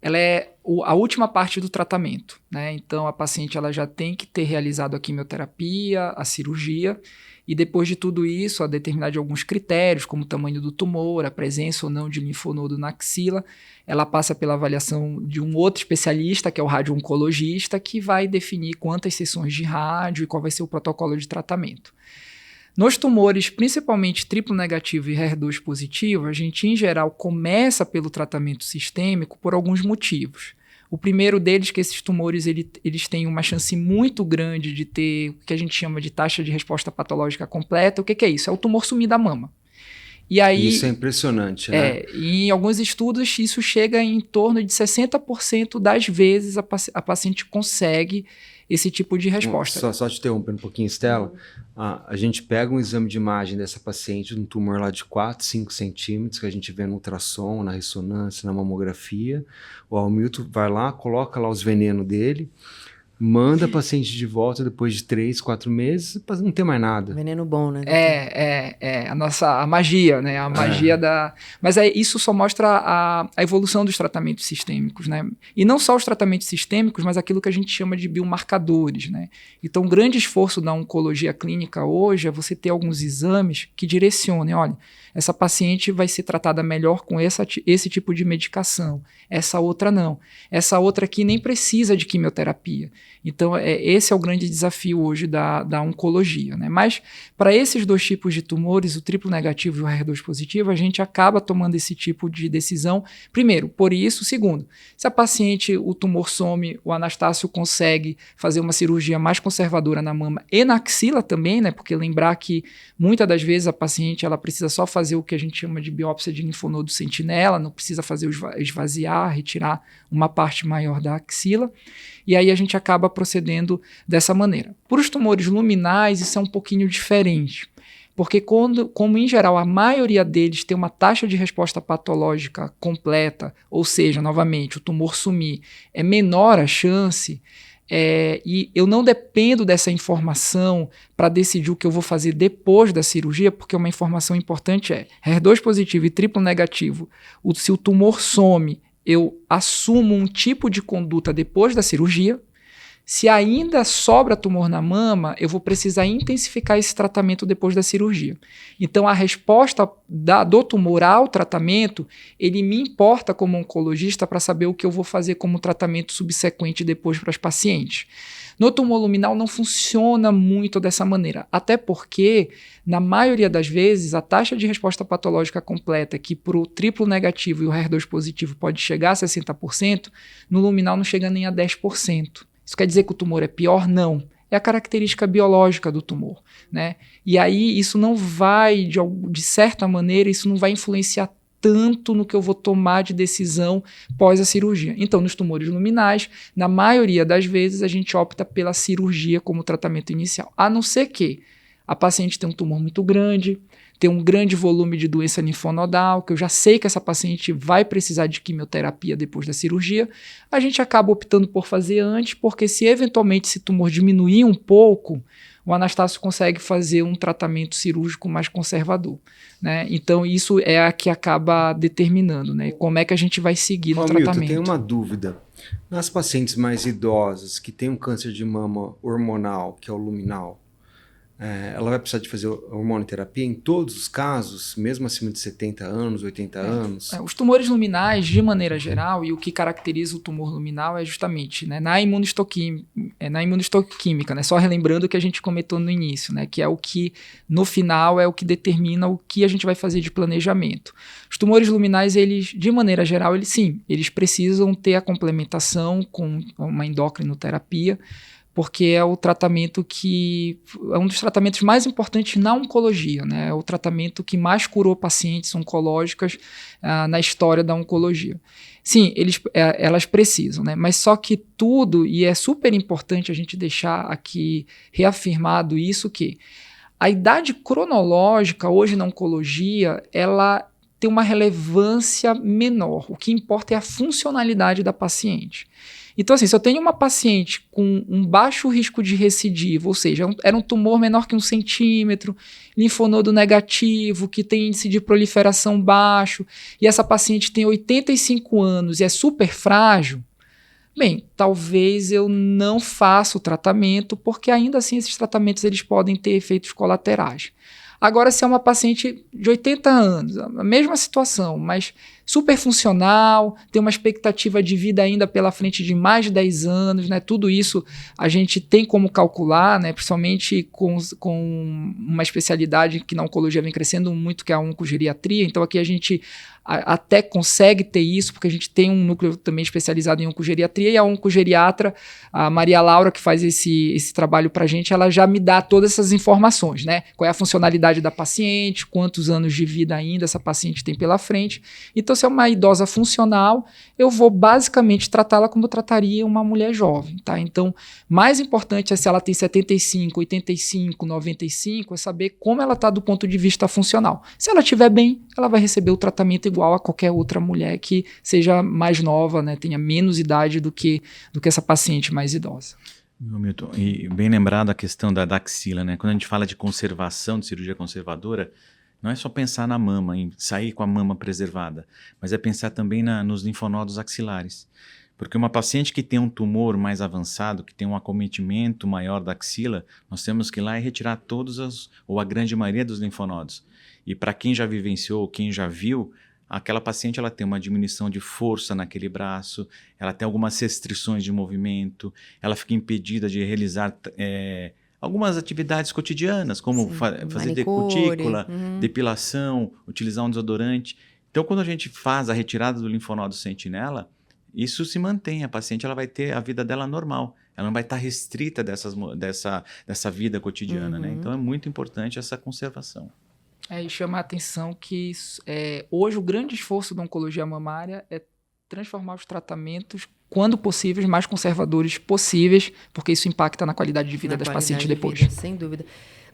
ela é a última parte do tratamento, né? Então, a paciente ela já tem que ter realizado a quimioterapia, a cirurgia, e depois de tudo isso, a determinar de alguns critérios, como o tamanho do tumor, a presença ou não de linfonodo na axila, ela passa pela avaliação de um outro especialista, que é o radio-oncologista, que vai definir quantas sessões de rádio e qual vai ser o protocolo de tratamento. Nos tumores, principalmente triplo negativo e HER2 positivo, a gente, em geral, começa pelo tratamento sistêmico por alguns motivos. O primeiro deles é que esses tumores eles têm uma chance muito grande de ter o que a gente chama de taxa de resposta patológica completa. O que é isso? É o tumor sumir da mama. E aí, isso é impressionante, né? Em alguns estudos, isso chega em torno de 60% das vezes a paciente consegue esse tipo de resposta. Só te interrompendo um pouquinho, Estela. A gente pega um exame de imagem dessa paciente, um tumor lá de 4, 5 centímetros, que a gente vê no ultrassom, na ressonância, na mamografia. O Hamilton vai lá, coloca lá os venenos dele. manda a paciente de volta depois de 3, 4 meses, não tem mais nada. Veneno bom, né? A magia, né? A magia da... Mas isso só mostra a evolução dos tratamentos sistêmicos, né? E não só os tratamentos sistêmicos, mas aquilo que a gente chama de biomarcadores, né? Então, o grande esforço da oncologia clínica hoje é você ter alguns exames que direcionem, olha, essa paciente vai ser tratada melhor com esse tipo de medicação, essa outra não. Essa outra aqui nem precisa de quimioterapia. Então, esse é o grande desafio hoje da oncologia, né? Mas, para esses dois tipos de tumores, o triplo negativo e o HER2 positivo, a gente acaba tomando esse tipo de decisão, primeiro, por isso. Segundo, se a paciente, o tumor some, o Anastácio consegue fazer uma cirurgia mais conservadora na mama e na axila também, né? Porque lembrar que, muitas das vezes, a paciente ela precisa só fazer o que a gente chama de biópsia de linfonodo sentinela, não precisa fazer esvaziar, retirar uma parte maior da axila, e aí a gente acaba procedendo dessa maneira. Para os tumores luminais, isso é um pouquinho diferente, porque como em geral a maioria deles tem uma taxa de resposta patológica completa, ou seja, novamente, o tumor sumir, é menor a chance, e eu não dependo dessa informação para decidir o que eu vou fazer depois da cirurgia, porque uma informação importante é HER2 positivo e triplo negativo, se o tumor some, eu assumo um tipo de conduta depois da cirurgia. Se ainda sobra tumor na mama, eu vou precisar intensificar esse tratamento depois da cirurgia. Então, a resposta do tumor ao tratamento, ele me importa como oncologista para saber o que eu vou fazer como tratamento subsequente depois para as pacientes. No tumor luminal não funciona muito dessa maneira, até porque, na maioria das vezes, a taxa de resposta patológica completa, que para o triplo negativo e o HER2 positivo pode chegar a 60%, no luminal não chega nem a 10%. Isso quer dizer que o tumor é pior? Não. É a característica biológica do tumor, né? E aí isso não vai, de certa maneira, isso não vai influenciar tanto no que eu vou tomar de decisão pós a cirurgia. Então, nos tumores luminais, na maioria das vezes, a gente opta pela cirurgia como tratamento inicial. A não ser que a paciente tenha um tumor muito grande, tem um grande volume de doença linfonodal, que eu já sei que essa paciente vai precisar de quimioterapia depois da cirurgia, a gente acaba optando por fazer antes, porque se eventualmente esse tumor diminuir um pouco, o Anastácio consegue fazer um tratamento cirúrgico mais conservador, né? Então, isso é a que acaba determinando, né? Como é que a gente vai seguir no tratamento. Eu tenho uma dúvida. Nas pacientes mais idosas que têm um câncer de mama hormonal, que é o luminal, ela vai precisar de fazer hormonoterapia em todos os casos, mesmo acima de 70 anos, 80 anos? Os tumores luminais, de maneira geral, e o que caracteriza o tumor luminal é justamente, né, na imunistoquímica, né, só relembrando o que a gente comentou no início, né, que é o que, no final, é o que determina o que a gente vai fazer de planejamento. Os tumores luminais, eles, de maneira geral, eles precisam ter a complementação com uma endocrinoterapia, porque é o tratamento que é um dos tratamentos mais importantes na oncologia, né? É o tratamento que mais curou pacientes oncológicas na história da oncologia. Sim, elas precisam, né? Mas só que tudo, e é super importante a gente deixar aqui reafirmado isso, que a idade cronológica hoje na oncologia, ela tem uma relevância menor. O que importa é a funcionalidade da paciente. Então, assim, se eu tenho uma paciente com um baixo risco de recidiva, ou seja, era um tumor menor que 1 centímetro, linfonodo negativo, que tem índice de proliferação baixo, e essa paciente tem 85 anos e é super frágil, bem, talvez eu não faça o tratamento, porque ainda assim esses tratamentos eles podem ter efeitos colaterais. Agora, se é uma paciente de 80 anos, a mesma situação, mas super funcional, tem uma expectativa de vida ainda pela frente de mais de 10 anos, né? Tudo isso a gente tem como calcular, né? Principalmente com uma especialidade que na oncologia vem crescendo muito, que é a oncogeriatria. Então aqui a gente até consegue ter isso, porque a gente tem um núcleo também especializado em oncogeriatria, e a oncogeriatra, a Maria Laura, que faz esse trabalho para a gente, ela já me dá todas essas informações, né? Qual é a funcionalidade da paciente, quantos anos de vida ainda essa paciente tem pela frente. Então, se é uma idosa funcional, eu vou basicamente tratá-la como eu trataria uma mulher jovem, tá? Então, mais importante é se ela tem 75, 85, 95, é saber como ela está do ponto de vista funcional. Se ela estiver bem, ela vai receber o tratamento igual a qualquer outra mulher que seja mais nova, né, tenha menos idade do que essa paciente mais idosa. Milton, e bem lembrado a questão da axila, né? Quando a gente fala de conservação, de cirurgia conservadora, não é só pensar na mama, em sair com a mama preservada, mas é pensar também nos linfonodos axilares. Porque uma paciente que tem um tumor mais avançado, que tem um acometimento maior da axila, nós temos que ir lá e retirar todos ou a grande maioria dos linfonodos. E para quem já vivenciou, quem já viu, aquela paciente ela tem uma diminuição de força naquele braço, ela tem algumas restrições de movimento, ela fica impedida de realizar algumas atividades cotidianas, como fazer cutícula, depilação, utilizar um desodorante. Então, quando a gente faz a retirada do linfonodo sentinela, isso se mantém, a paciente ela vai ter a vida dela normal, ela não vai estar restrita dessa vida cotidiana, né? Então é muito importante essa conservação. E chama a atenção que hoje o grande esforço da oncologia mamária é transformar os tratamentos, quando possíveis, mais conservadores possíveis, porque isso impacta na qualidade de vida das pacientes depois. Sem dúvida.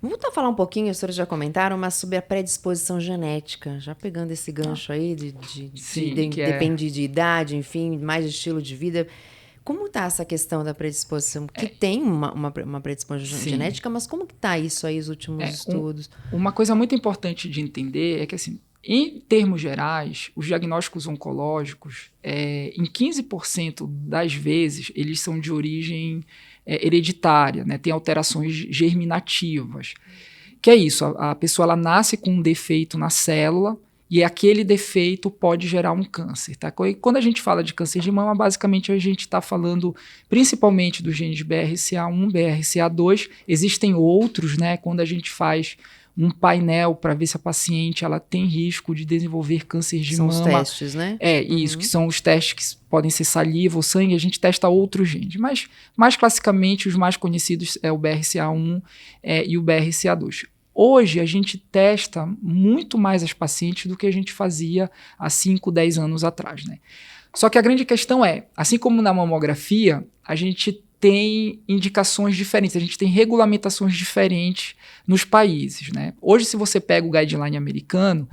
Vamos falar um pouquinho, os senhores já comentaram, mas sobre a predisposição genética, já pegando esse gancho aí, depende de idade, enfim, mais de estilo de vida. Como está essa questão da predisposição? Que tem uma predisposição genética, mas como que está isso aí, os últimos estudos? Uma coisa muito importante de entender é que, assim, em termos gerais, os diagnósticos oncológicos, em 15% das vezes, eles são de origem hereditária, né? Tem alterações germinativas. Que é isso, a pessoa ela nasce com um defeito na célula e aquele defeito pode gerar um câncer. Tá? Quando a gente fala de câncer de mama, basicamente a gente está falando principalmente dos genes BRCA1, BRCA2. Existem outros, né? Quando a gente faz um painel para ver se a paciente ela tem risco de desenvolver câncer de mama. São os testes, né? Isso, que são os testes que podem ser saliva ou sangue, a gente testa outros genes. Mas, mais classicamente, os mais conhecidos é o BRCA1 e o BRCA2. Hoje, a gente testa muito mais as pacientes do que a gente fazia há 5, 10 anos atrás, né? Só que a grande questão é, assim como na mamografia, a gente tem indicações diferentes, a gente tem regulamentações diferentes nos países, né? Hoje, se você pega o guideline americano,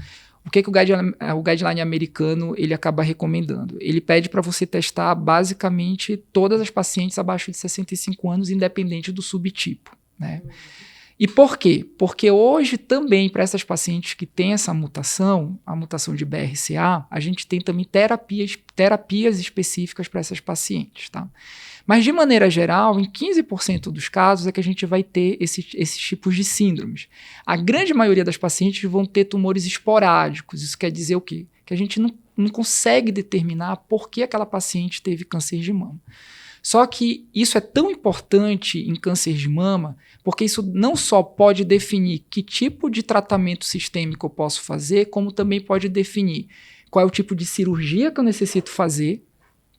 o que o guideline americano ele acaba recomendando? Ele pede para você testar basicamente todas as pacientes abaixo de 65 anos, independente do subtipo, né? E por quê? Porque hoje também, para essas pacientes que têm essa mutação, a mutação de BRCA, a gente tem também terapias específicas para essas pacientes, tá? Mas, de maneira geral, em 15% dos casos é que a gente vai ter esses tipos de síndromes. A grande maioria das pacientes vão ter tumores esporádicos. Isso quer dizer o quê? Que a gente não consegue determinar por que aquela paciente teve câncer de mama. Só que isso é tão importante em câncer de mama, porque isso não só pode definir que tipo de tratamento sistêmico eu posso fazer, como também pode definir qual é o tipo de cirurgia que eu necessito fazer,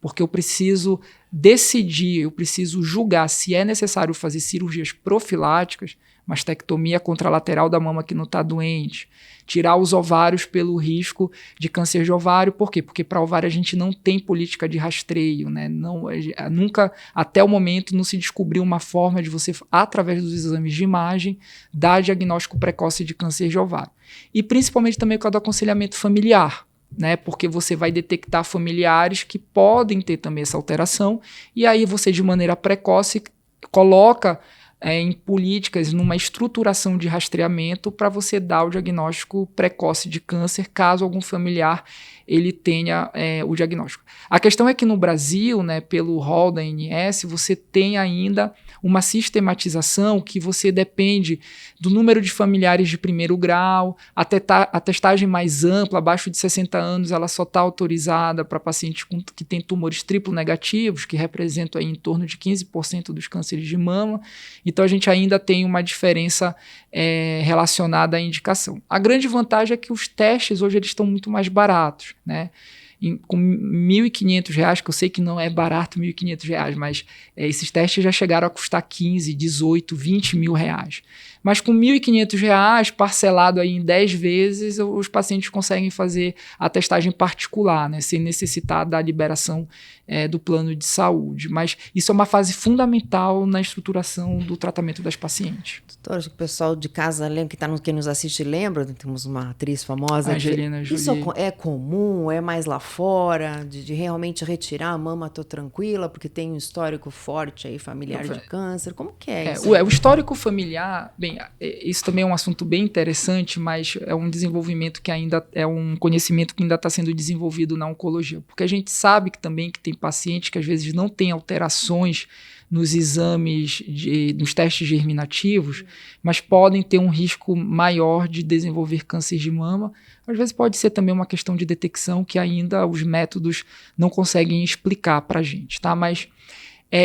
porque eu preciso decidir, eu preciso julgar se é necessário fazer cirurgias profiláticas, mastectomia contralateral da mama que não está doente, tirar os ovários pelo risco de câncer de ovário. Por quê? Porque para ovário a gente não tem política de rastreio, né? Nunca, até o momento, não se descobriu uma forma de você, através dos exames de imagem, dar diagnóstico precoce de câncer de ovário. E principalmente também por causa do aconselhamento familiar, né? Porque você vai detectar familiares que podem ter também essa alteração, e aí você, de maneira precoce, coloca em políticas, numa estruturação de rastreamento para você dar o diagnóstico precoce de câncer, caso algum familiar ele tenha o diagnóstico. A questão é que no Brasil, né, pelo rol da ANS, você tem ainda uma sistematização que você depende do número de familiares de primeiro grau, a testagem mais ampla, abaixo de 60 anos, ela só está autorizada para pacientes que têm tumores triplo negativos, que representam aí em torno de 15% dos cânceres de mama. Então, a gente ainda tem uma diferença relacionada à indicação. A grande vantagem é que os testes hoje eles estão muito mais baratos, né? Com R$ 1.500, que eu sei que não é barato R$ 1.500, mas esses testes já chegaram a custar 15, 18, 20 mil reais. Mas com R$ 1.500, parcelado aí em 10 vezes, os pacientes conseguem fazer a testagem particular, né, sem necessitar da liberação do plano de saúde. Mas isso é uma fase fundamental na estruturação do tratamento das pacientes. Doutor, acho que o pessoal de casa lembra, quem nos assiste lembra, temos uma atriz famosa. Angelina Jolie. Isso é comum, é mais lá fora, de realmente retirar a mama, tô tranquila, porque tem um histórico forte aí, familiar de câncer. Como que é isso? O histórico familiar, bem, isso também é um assunto bem interessante, mas é um desenvolvimento que ainda é um conhecimento que ainda está sendo desenvolvido na oncologia, porque a gente sabe que também que tem pacientes que às vezes não têm alterações nos exames, nos testes germinativos, mas podem ter um risco maior de desenvolver câncer de mama. Às vezes pode ser também uma questão de detecção que ainda os métodos não conseguem explicar para a gente, tá? Mas,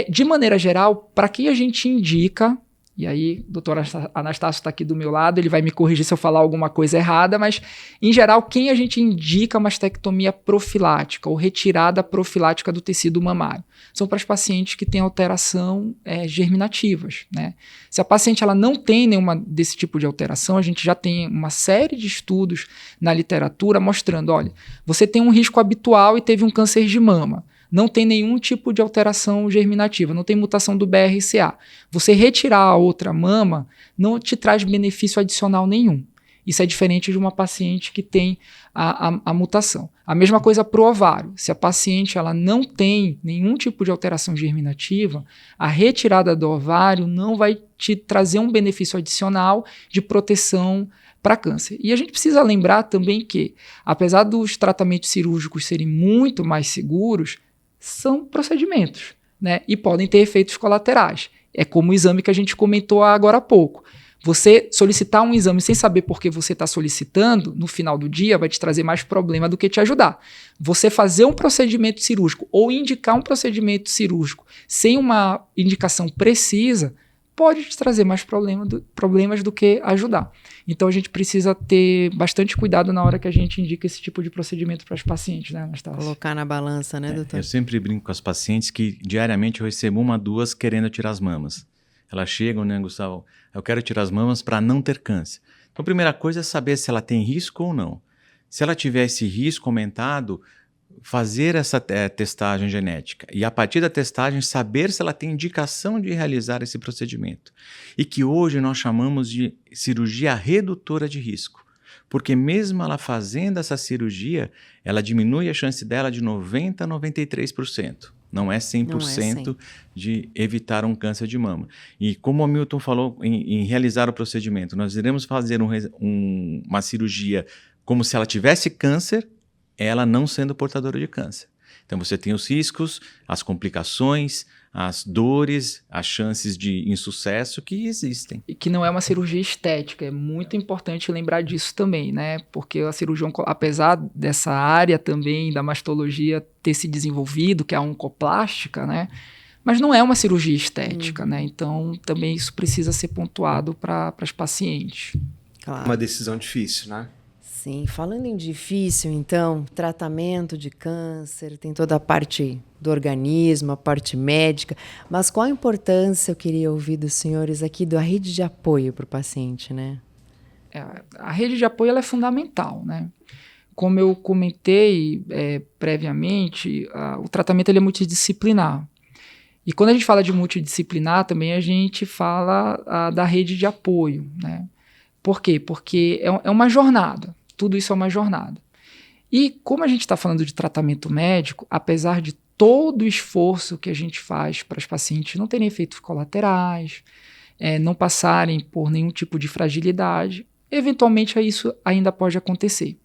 de maneira geral, para que a gente indica, e aí o doutor Anastácio está aqui do meu lado, ele vai me corrigir se eu falar alguma coisa errada, mas, em geral, quem a gente indica mastectomia profilática ou retirada profilática do tecido mamário? São para as pacientes que têm alteração germinativas, né? Se a paciente ela não tem nenhuma desse tipo de alteração, a gente já tem uma série de estudos na literatura mostrando, olha, você tem um risco habitual e teve um câncer de mama. Não tem nenhum tipo de alteração germinativa, não tem mutação do BRCA. Você retirar a outra mama não te traz benefício adicional nenhum. Isso é diferente de uma paciente que tem a mutação. A mesma coisa para o ovário. Se a paciente ela não tem nenhum tipo de alteração germinativa, a retirada do ovário não vai te trazer um benefício adicional de proteção para câncer. E a gente precisa lembrar também que, apesar dos tratamentos cirúrgicos serem muito mais seguros, são procedimentos, né? E podem ter efeitos colaterais. É como o exame que a gente comentou agora há pouco. Você solicitar um exame sem saber por que você está solicitando, no final do dia vai te trazer mais problema do que te ajudar. Você fazer um procedimento cirúrgico ou indicar um procedimento cirúrgico sem uma indicação precisa pode te trazer mais problemas do que ajudar. Então a gente precisa ter bastante cuidado na hora que a gente indica esse tipo de procedimento para os pacientes, né, Anastácio? Colocar na balança, né, doutor? Eu sempre brinco com as pacientes que diariamente eu recebo 1 a 2 querendo tirar as mamas. Elas chegam, né, Gustavo? Eu quero tirar as mamas para não ter câncer. Então a primeira coisa é saber se ela tem risco ou não. Se ela tiver esse risco aumentado, fazer essa testagem genética e a partir da testagem saber se ela tem indicação de realizar esse procedimento. E que hoje nós chamamos de cirurgia redutora de risco. Porque mesmo ela fazendo essa cirurgia, ela diminui a chance dela de 90% a 93%. Não é 100% de evitar um câncer de mama. E como o Milton falou em realizar o procedimento, nós iremos fazer uma cirurgia como se ela tivesse câncer, ela não sendo portadora de câncer. Então você tem os riscos, as complicações, as dores, as chances de insucesso que existem. E que não é uma cirurgia estética, é muito importante lembrar disso também, né? Porque a cirurgia, apesar dessa área também da mastologia ter se desenvolvido, que é a oncoplástica, né? Mas não é uma cirurgia estética, né? Então também isso precisa ser pontuado para as pacientes. Claro. Uma decisão difícil, né? Sim, falando em difícil, então, tratamento de câncer, tem toda a parte do organismo, a parte médica, mas qual a importância, eu queria ouvir dos senhores aqui, da rede de apoio para o paciente, né? A rede de apoio ela é fundamental, né? Como eu comentei previamente, o tratamento ele é multidisciplinar. E quando a gente fala de multidisciplinar, também a gente fala da rede de apoio, né? Por quê? Porque é uma jornada. Tudo isso é uma jornada. E como a gente está falando de tratamento médico, apesar de todo o esforço que a gente faz para os pacientes não terem efeitos colaterais, não passarem por nenhum tipo de fragilidade, eventualmente isso ainda pode acontecer,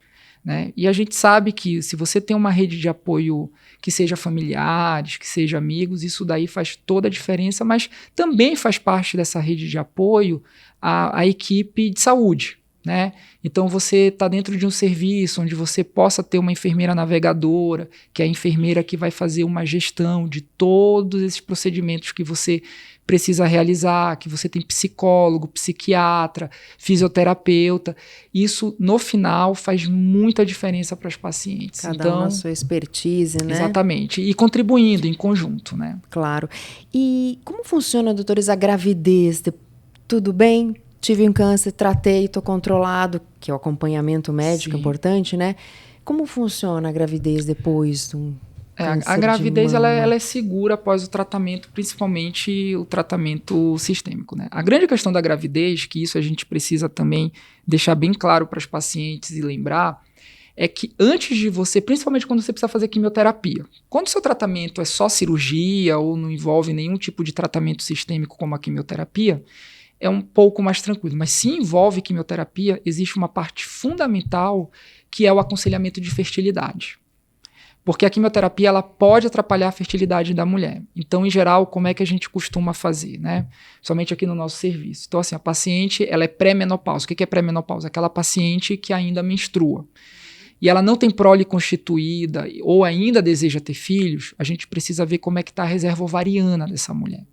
né? E a gente sabe que se você tem uma rede de apoio que seja familiares, que seja amigos, isso daí faz toda a diferença, mas também faz parte dessa rede de apoio a equipe de saúde, né? Então você está dentro de um serviço onde você possa ter uma enfermeira navegadora, que é a enfermeira que vai fazer uma gestão de todos esses procedimentos que você precisa realizar, que você tem psicólogo, psiquiatra, fisioterapeuta. Isso, no final, faz muita diferença para os pacientes. Cada um na sua expertise, né? Exatamente. E contribuindo em conjunto, né? Claro. E como funciona, doutores, a gravidez? Tudo bem? tive um câncer, tratei, estou controlado, que é o acompanhamento médico importante, né? Como funciona a gravidez depois de um câncer A gravidez de mama? ela é segura após o tratamento, principalmente o tratamento sistêmico, né? A grande questão da gravidez, que isso a gente precisa também deixar bem claro para as pacientes e lembrar, é que antes de você, principalmente quando você precisa fazer quimioterapia, quando o seu tratamento é só cirurgia ou não envolve nenhum tipo de tratamento sistêmico como a quimioterapia, é um pouco mais tranquilo. Mas se envolve quimioterapia, existe uma parte fundamental que é o aconselhamento de fertilidade. Porque a quimioterapia ela pode atrapalhar a fertilidade da mulher. Então, em geral, como é que a gente costuma fazer, né? Somente aqui no nosso serviço. Então, assim, a paciente ela é pré-menopausa. O que é pré-menopausa? Aquela paciente que ainda menstrua. E ela não tem prole constituída ou ainda deseja ter filhos, a gente precisa ver como é que está a reserva ovariana dessa mulher.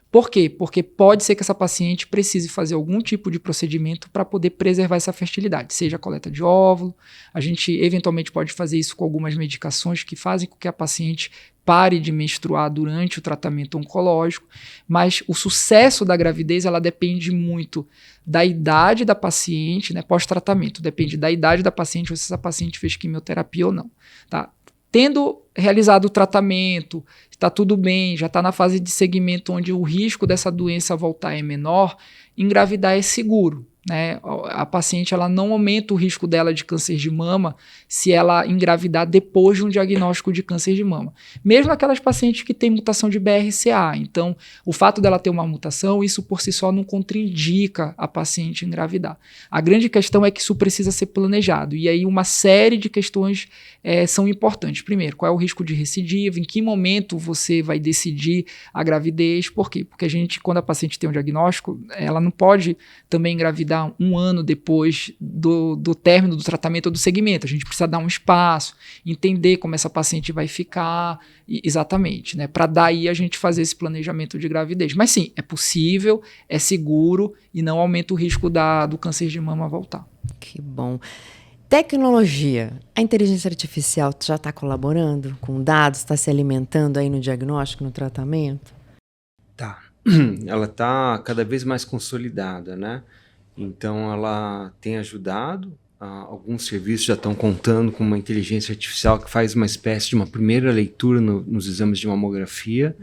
Por quê? Porque pode ser que essa paciente precise fazer algum tipo de procedimento para poder preservar essa fertilidade, seja a coleta de óvulo, a gente eventualmente pode fazer isso com algumas medicações que fazem com que a paciente pare de menstruar durante o tratamento oncológico, mas o sucesso da gravidez ela depende muito da idade da paciente, né, pós-tratamento, depende da idade da paciente ou se essa paciente fez quimioterapia ou não, tá? Tendo realizado o tratamento, está tudo bem, já está na fase de segmento onde o risco dessa doença voltar é menor, engravidar é seguro, né? A paciente ela não aumenta o risco dela de câncer de mama se ela engravidar depois de um diagnóstico de câncer de mama. Mesmo aquelas pacientes que têm mutação de BRCA. Então, o fato dela ter uma mutação, isso por si só não contraindica a paciente engravidar. A grande questão é que isso precisa ser planejado. E aí uma série de questões são importantes. Primeiro, qual é o risco de recidiva? Em que momento você vai decidir a gravidez? Por quê? Porque a gente, quando a paciente tem um diagnóstico, ela não pode também engravidar um ano depois do término do tratamento ou do segmento. A gente precisa dar um espaço, entender como essa paciente vai ficar, exatamente, né? Para daí a gente fazer esse planejamento de gravidez. Mas sim, é possível, é seguro e não aumenta o risco do câncer de mama voltar. Que bom. Tecnologia. A inteligência artificial já está colaborando com dados, está se alimentando aí no diagnóstico, no tratamento? Tá. Ela está cada vez mais consolidada, né? Então, ela tem ajudado. Alguns serviços já estão contando com uma inteligência artificial que faz uma espécie de uma primeira leitura nos exames de mamografia.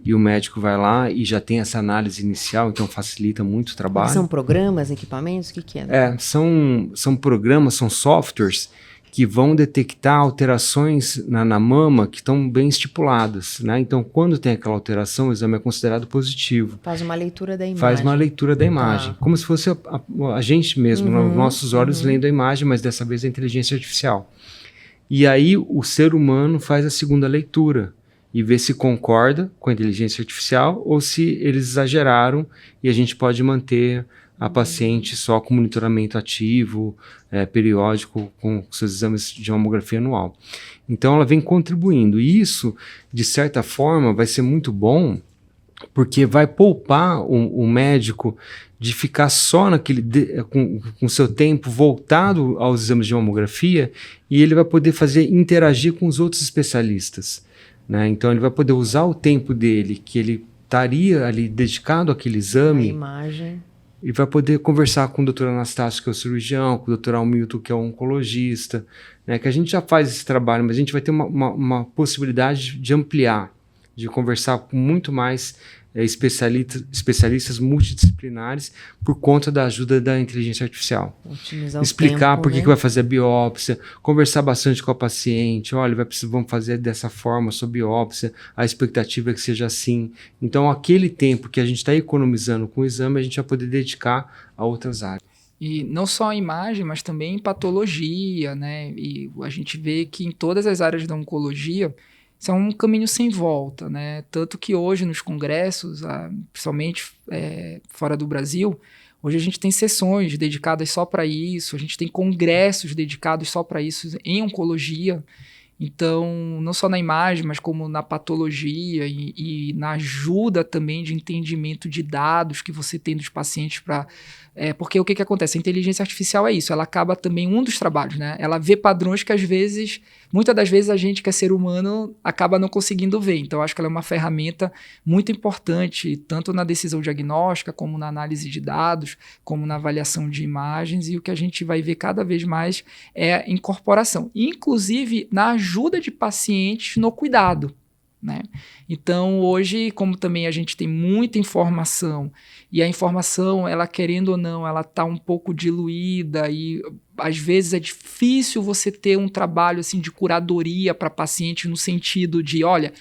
E o médico vai lá e já tem essa análise inicial, então facilita muito o trabalho. São programas, equipamentos? O que é? São programas, são softwares que vão detectar alterações na mama que estão bem estipuladas, né? Então, quando tem aquela alteração, o exame é considerado positivo. Faz uma leitura da imagem. Faz uma leitura da imagem, como se fosse a gente mesmo, nossos olhos lendo a imagem, mas dessa vez a inteligência artificial. E aí o ser humano faz a segunda leitura e vê se concorda com a inteligência artificial ou se eles exageraram e a gente pode manter a paciente só com monitoramento ativo, periódico, com seus exames de mamografia anual. Então ela vem contribuindo. E isso, de certa forma, vai ser muito bom, porque vai poupar o médico de ficar só com seu tempo voltado aos exames de mamografia, e ele vai poder interagir com os outros especialistas, né? Então ele vai poder usar o tempo dele, que ele estaria ali dedicado àquele exame, a imagem, e vai poder conversar com o Dr. Anastácio, que é o cirurgião, com o Dr. Hamilton, que é o oncologista, né? Que a gente já faz esse trabalho, mas a gente vai ter uma possibilidade de ampliar, de conversar com muito mais especialistas multidisciplinares por conta da ajuda da inteligência artificial. Explicar por que vai fazer a biópsia, conversar bastante com a paciente, olha, vamos fazer dessa forma a sua biópsia, a expectativa é que seja assim. Então, aquele tempo que a gente está economizando com o exame, a gente vai poder dedicar a outras áreas. E não só a imagem, mas também em patologia, né? E a gente vê que em todas as áreas da oncologia, isso é um caminho sem volta, né? Tanto que hoje nos congressos, principalmente fora do Brasil, hoje a gente tem sessões dedicadas só para isso, a gente tem congressos dedicados só para isso em oncologia. Então, não só na imagem, mas como na patologia e na ajuda também de entendimento de dados que você tem dos pacientes para... porque o que acontece? A inteligência artificial é isso, ela acaba também um dos trabalhos, né? Ela vê padrões que às vezes, muitas das vezes a gente que é ser humano acaba não conseguindo ver. Então, acho que ela é uma ferramenta muito importante, tanto na decisão diagnóstica, como na análise de dados, como na avaliação de imagens, e o que a gente vai ver cada vez mais é a incorporação, inclusive na ajuda de pacientes no cuidado, né? Então, hoje, como também a gente tem muita informação, e a informação, ela querendo ou não, ela está um pouco diluída e às vezes é difícil você ter um trabalho assim, de curadoria para paciente no sentido de, olha,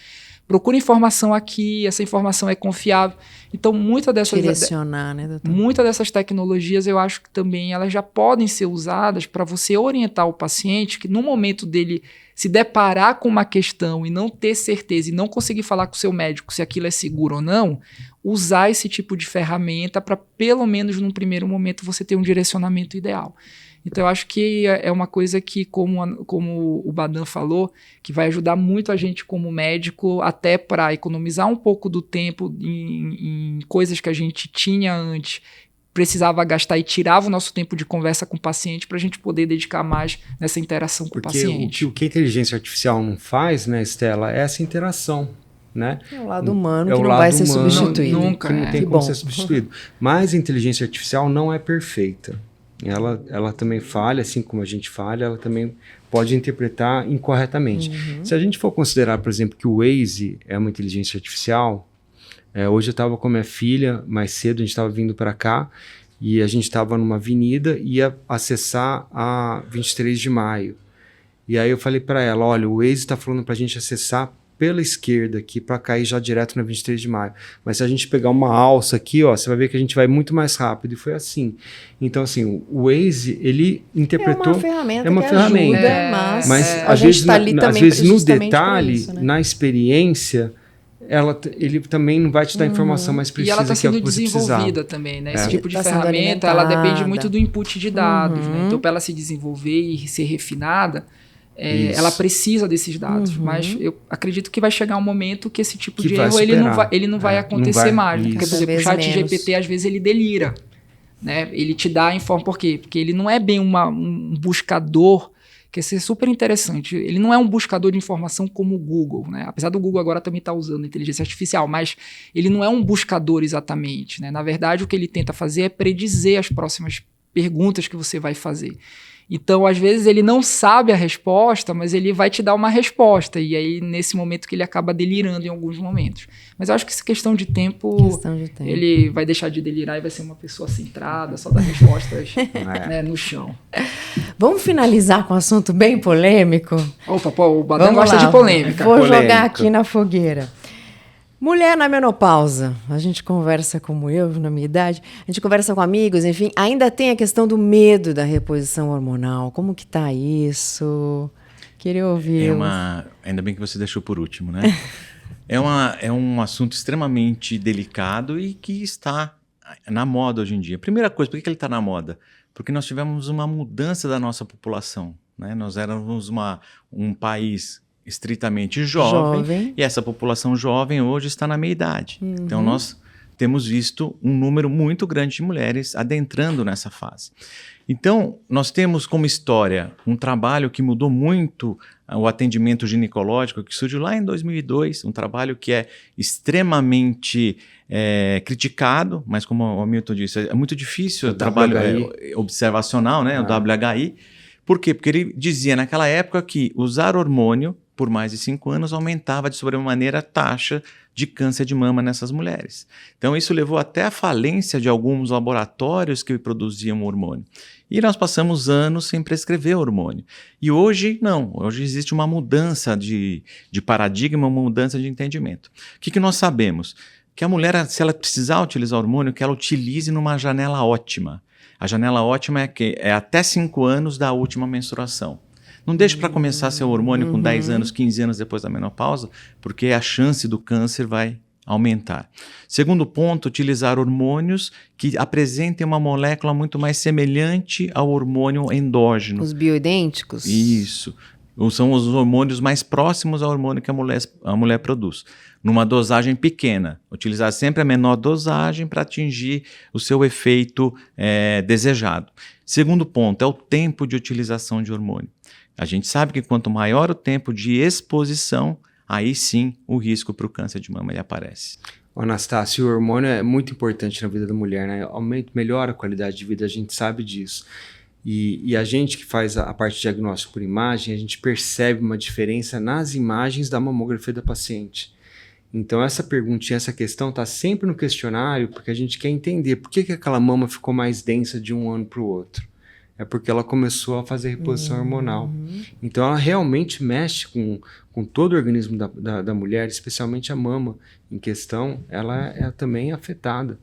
procura informação aqui, essa informação é confiável. Então, muitas direcionar, né, doutor? Muitas dessas tecnologias, eu acho que também elas já podem ser usadas para você orientar o paciente que no momento dele se deparar com uma questão e não ter certeza e não conseguir falar com o seu médico se aquilo é seguro ou não, usar esse tipo de ferramenta para, pelo menos num primeiro momento, você ter um direcionamento ideal. Então, eu acho que é uma coisa que, como o Badan falou, que vai ajudar muito a gente como médico, até para economizar um pouco do tempo em coisas que a gente tinha antes, precisava gastar e tirava o nosso tempo de conversa com o paciente para a gente poder dedicar mais nessa interação com o paciente. O que a inteligência artificial não faz, né, Estela, é essa interação. Né? É o lado humano que não vai ser substituído. Nunca, não tem como ser substituído. Mas a inteligência artificial não é perfeita. Ela também falha, assim como a gente falha, ela também pode interpretar incorretamente. Se a gente for considerar, por exemplo, que o Waze é uma inteligência artificial, hoje eu estava com a minha filha, mais cedo, a gente estava vindo para cá, e a gente estava numa avenida e ia acessar a 23 de maio. E aí eu falei para ela, olha, o Waze está falando para a gente acessar pela esquerda aqui para cair já direto na 23 de maio. Mas se a gente pegar uma alça aqui, ó, você vai ver que a gente vai muito mais rápido. E foi assim. Então, assim, o Waze, ele interpretou... É uma ferramenta. Ajuda, mas a gente está ali também às vezes no detalhe, isso, né? na experiência, ele também não vai te dar a informação mais precisa. E ela está sendo que desenvolvida também, né? Esse tipo de ferramenta, ela depende muito do input de dados, né? Então, para ela se desenvolver e ser refinada, ela precisa desses dados, mas eu acredito que vai chegar um momento que esse tipo de erro ele não vai acontecer mais. Porque, por exemplo, o ChatGPT, às vezes, ele delira. Né? Ele te dá a informação. Por quê? Porque ele não é bem um buscador, que é super interessante. Ele não é um buscador de informação como o Google. Né? Apesar do Google agora também estar usando inteligência artificial, mas ele não é um buscador exatamente. Né? Na verdade, o que ele tenta fazer é predizer as próximas perguntas que você vai fazer. Então, às vezes, ele não sabe a resposta, mas ele vai te dar uma resposta. E aí, nesse momento que ele acaba delirando em alguns momentos. Mas eu acho que essa questão de tempo, ele vai deixar de delirar e vai ser uma pessoa centrada, só dar respostas né, no chão. Vamos finalizar com um assunto bem polêmico? Opa, o Badan gosta de polêmica. Vou jogar aqui na fogueira. Mulher na menopausa, a gente conversa como eu, na minha idade, a gente conversa com amigos, enfim, ainda tem a questão do medo da reposição hormonal. Como que tá isso? Queria ouvir. Ainda bem que você deixou por último, né? É um assunto extremamente delicado e que está na moda hoje em dia. Primeira coisa, por que ele está na moda? Porque nós tivemos uma mudança da nossa população, né? Nós éramos um país estritamente jovem, e essa população jovem hoje está na meia-idade. Então, nós temos visto um número muito grande de mulheres adentrando nessa fase. Então, nós temos como história um trabalho que mudou muito o atendimento ginecológico, que surgiu lá em 2002, um trabalho que é extremamente criticado, mas como o Hamilton disse, é muito difícil o trabalho observacional, né? O WHI. Por quê? Porque ele dizia naquela época que usar hormônio por mais de 5 anos, aumentava de sobremaneira a taxa de câncer de mama nessas mulheres. Então, isso levou até à falência de alguns laboratórios que produziam hormônio. E nós passamos anos sem prescrever hormônio. E hoje, não. Hoje existe uma mudança de paradigma, uma mudança de entendimento. O que nós sabemos? Que a mulher, se ela precisar utilizar hormônio, que ela utilize numa janela ótima. A janela ótima é até 5 anos da última menstruação. Não deixe para começar seu hormônio com 10 anos, 15 anos depois da menopausa, porque a chance do câncer vai aumentar. Segundo ponto, utilizar hormônios que apresentem uma molécula muito mais semelhante ao hormônio endógeno. Os bioidênticos? Isso. são os hormônios mais próximos ao hormônio que a mulher produz, numa dosagem pequena. Utilizar sempre a menor dosagem para atingir o seu efeito desejado. Segundo ponto é o tempo de utilização de hormônio. A gente sabe que quanto maior o tempo de exposição, aí sim o risco para o câncer de mama ele aparece. Anastácio, o hormônio é muito importante na vida da mulher, né? Melhora a qualidade de vida, a gente sabe disso. E a gente que faz a parte de diagnóstico por imagem, a gente percebe uma diferença nas imagens da mamografia da paciente. Então essa perguntinha, essa questão está sempre no questionário, porque a gente quer entender por que aquela mama ficou mais densa de um ano para o outro. É porque ela começou a fazer reposição hormonal. Então ela realmente mexe com todo o organismo da mulher, especialmente a mama em questão, ela é também afetada.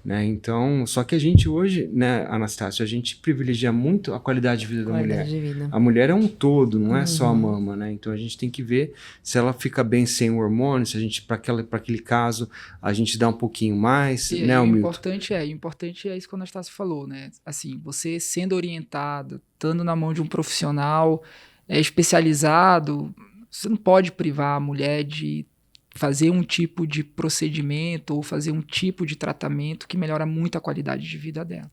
Né? Então, só que a gente hoje, né, Anastácio, a gente privilegia muito a qualidade de vida da mulher. A mulher é um todo, não é só a mama, né? Então a gente tem que ver se ela fica bem sem o hormônio, se a gente, para aquele caso, a gente dá um pouquinho mais, né, o importante é isso que o Anastácio falou, né? Assim, você sendo orientada, estando na mão de um profissional especializado, você não pode privar a mulher de fazer um tipo de procedimento ou fazer um tipo de tratamento que melhora muito a qualidade de vida dela.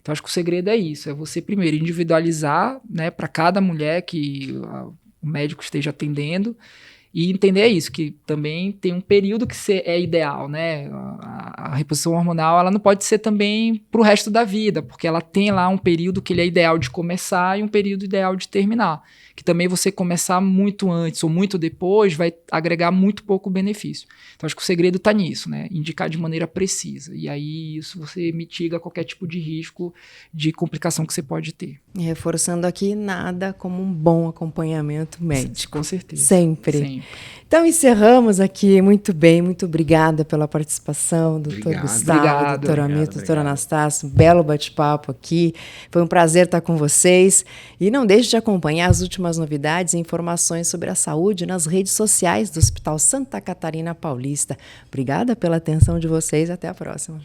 Então, acho que o segredo é isso, é você primeiro individualizar, né, para cada mulher que o médico esteja atendendo e entender isso, que também tem um período que é ideal, né? A reposição hormonal, ela não pode ser também para o resto da vida, porque ela tem lá um período que ele é ideal de começar e um período ideal de terminar. Que também você começar muito antes ou muito depois vai agregar muito pouco benefício. Então, acho que o segredo está nisso, né? Indicar de maneira precisa. E aí, isso você mitiga qualquer tipo de risco de complicação que você pode ter. E reforçando aqui, nada como um bom acompanhamento médico. Com certeza. Sempre. Então, encerramos aqui. Muito bem, muito obrigada pela participação, doutor Gustavo, doutor Hamilton, doutor Anastácio. Um belo bate-papo aqui. Foi um prazer estar com vocês. E não deixe de acompanhar as últimas novidades e informações sobre a saúde nas redes sociais do Hospital Santa Catarina Paulista. Obrigada pela atenção de vocês. Até a próxima.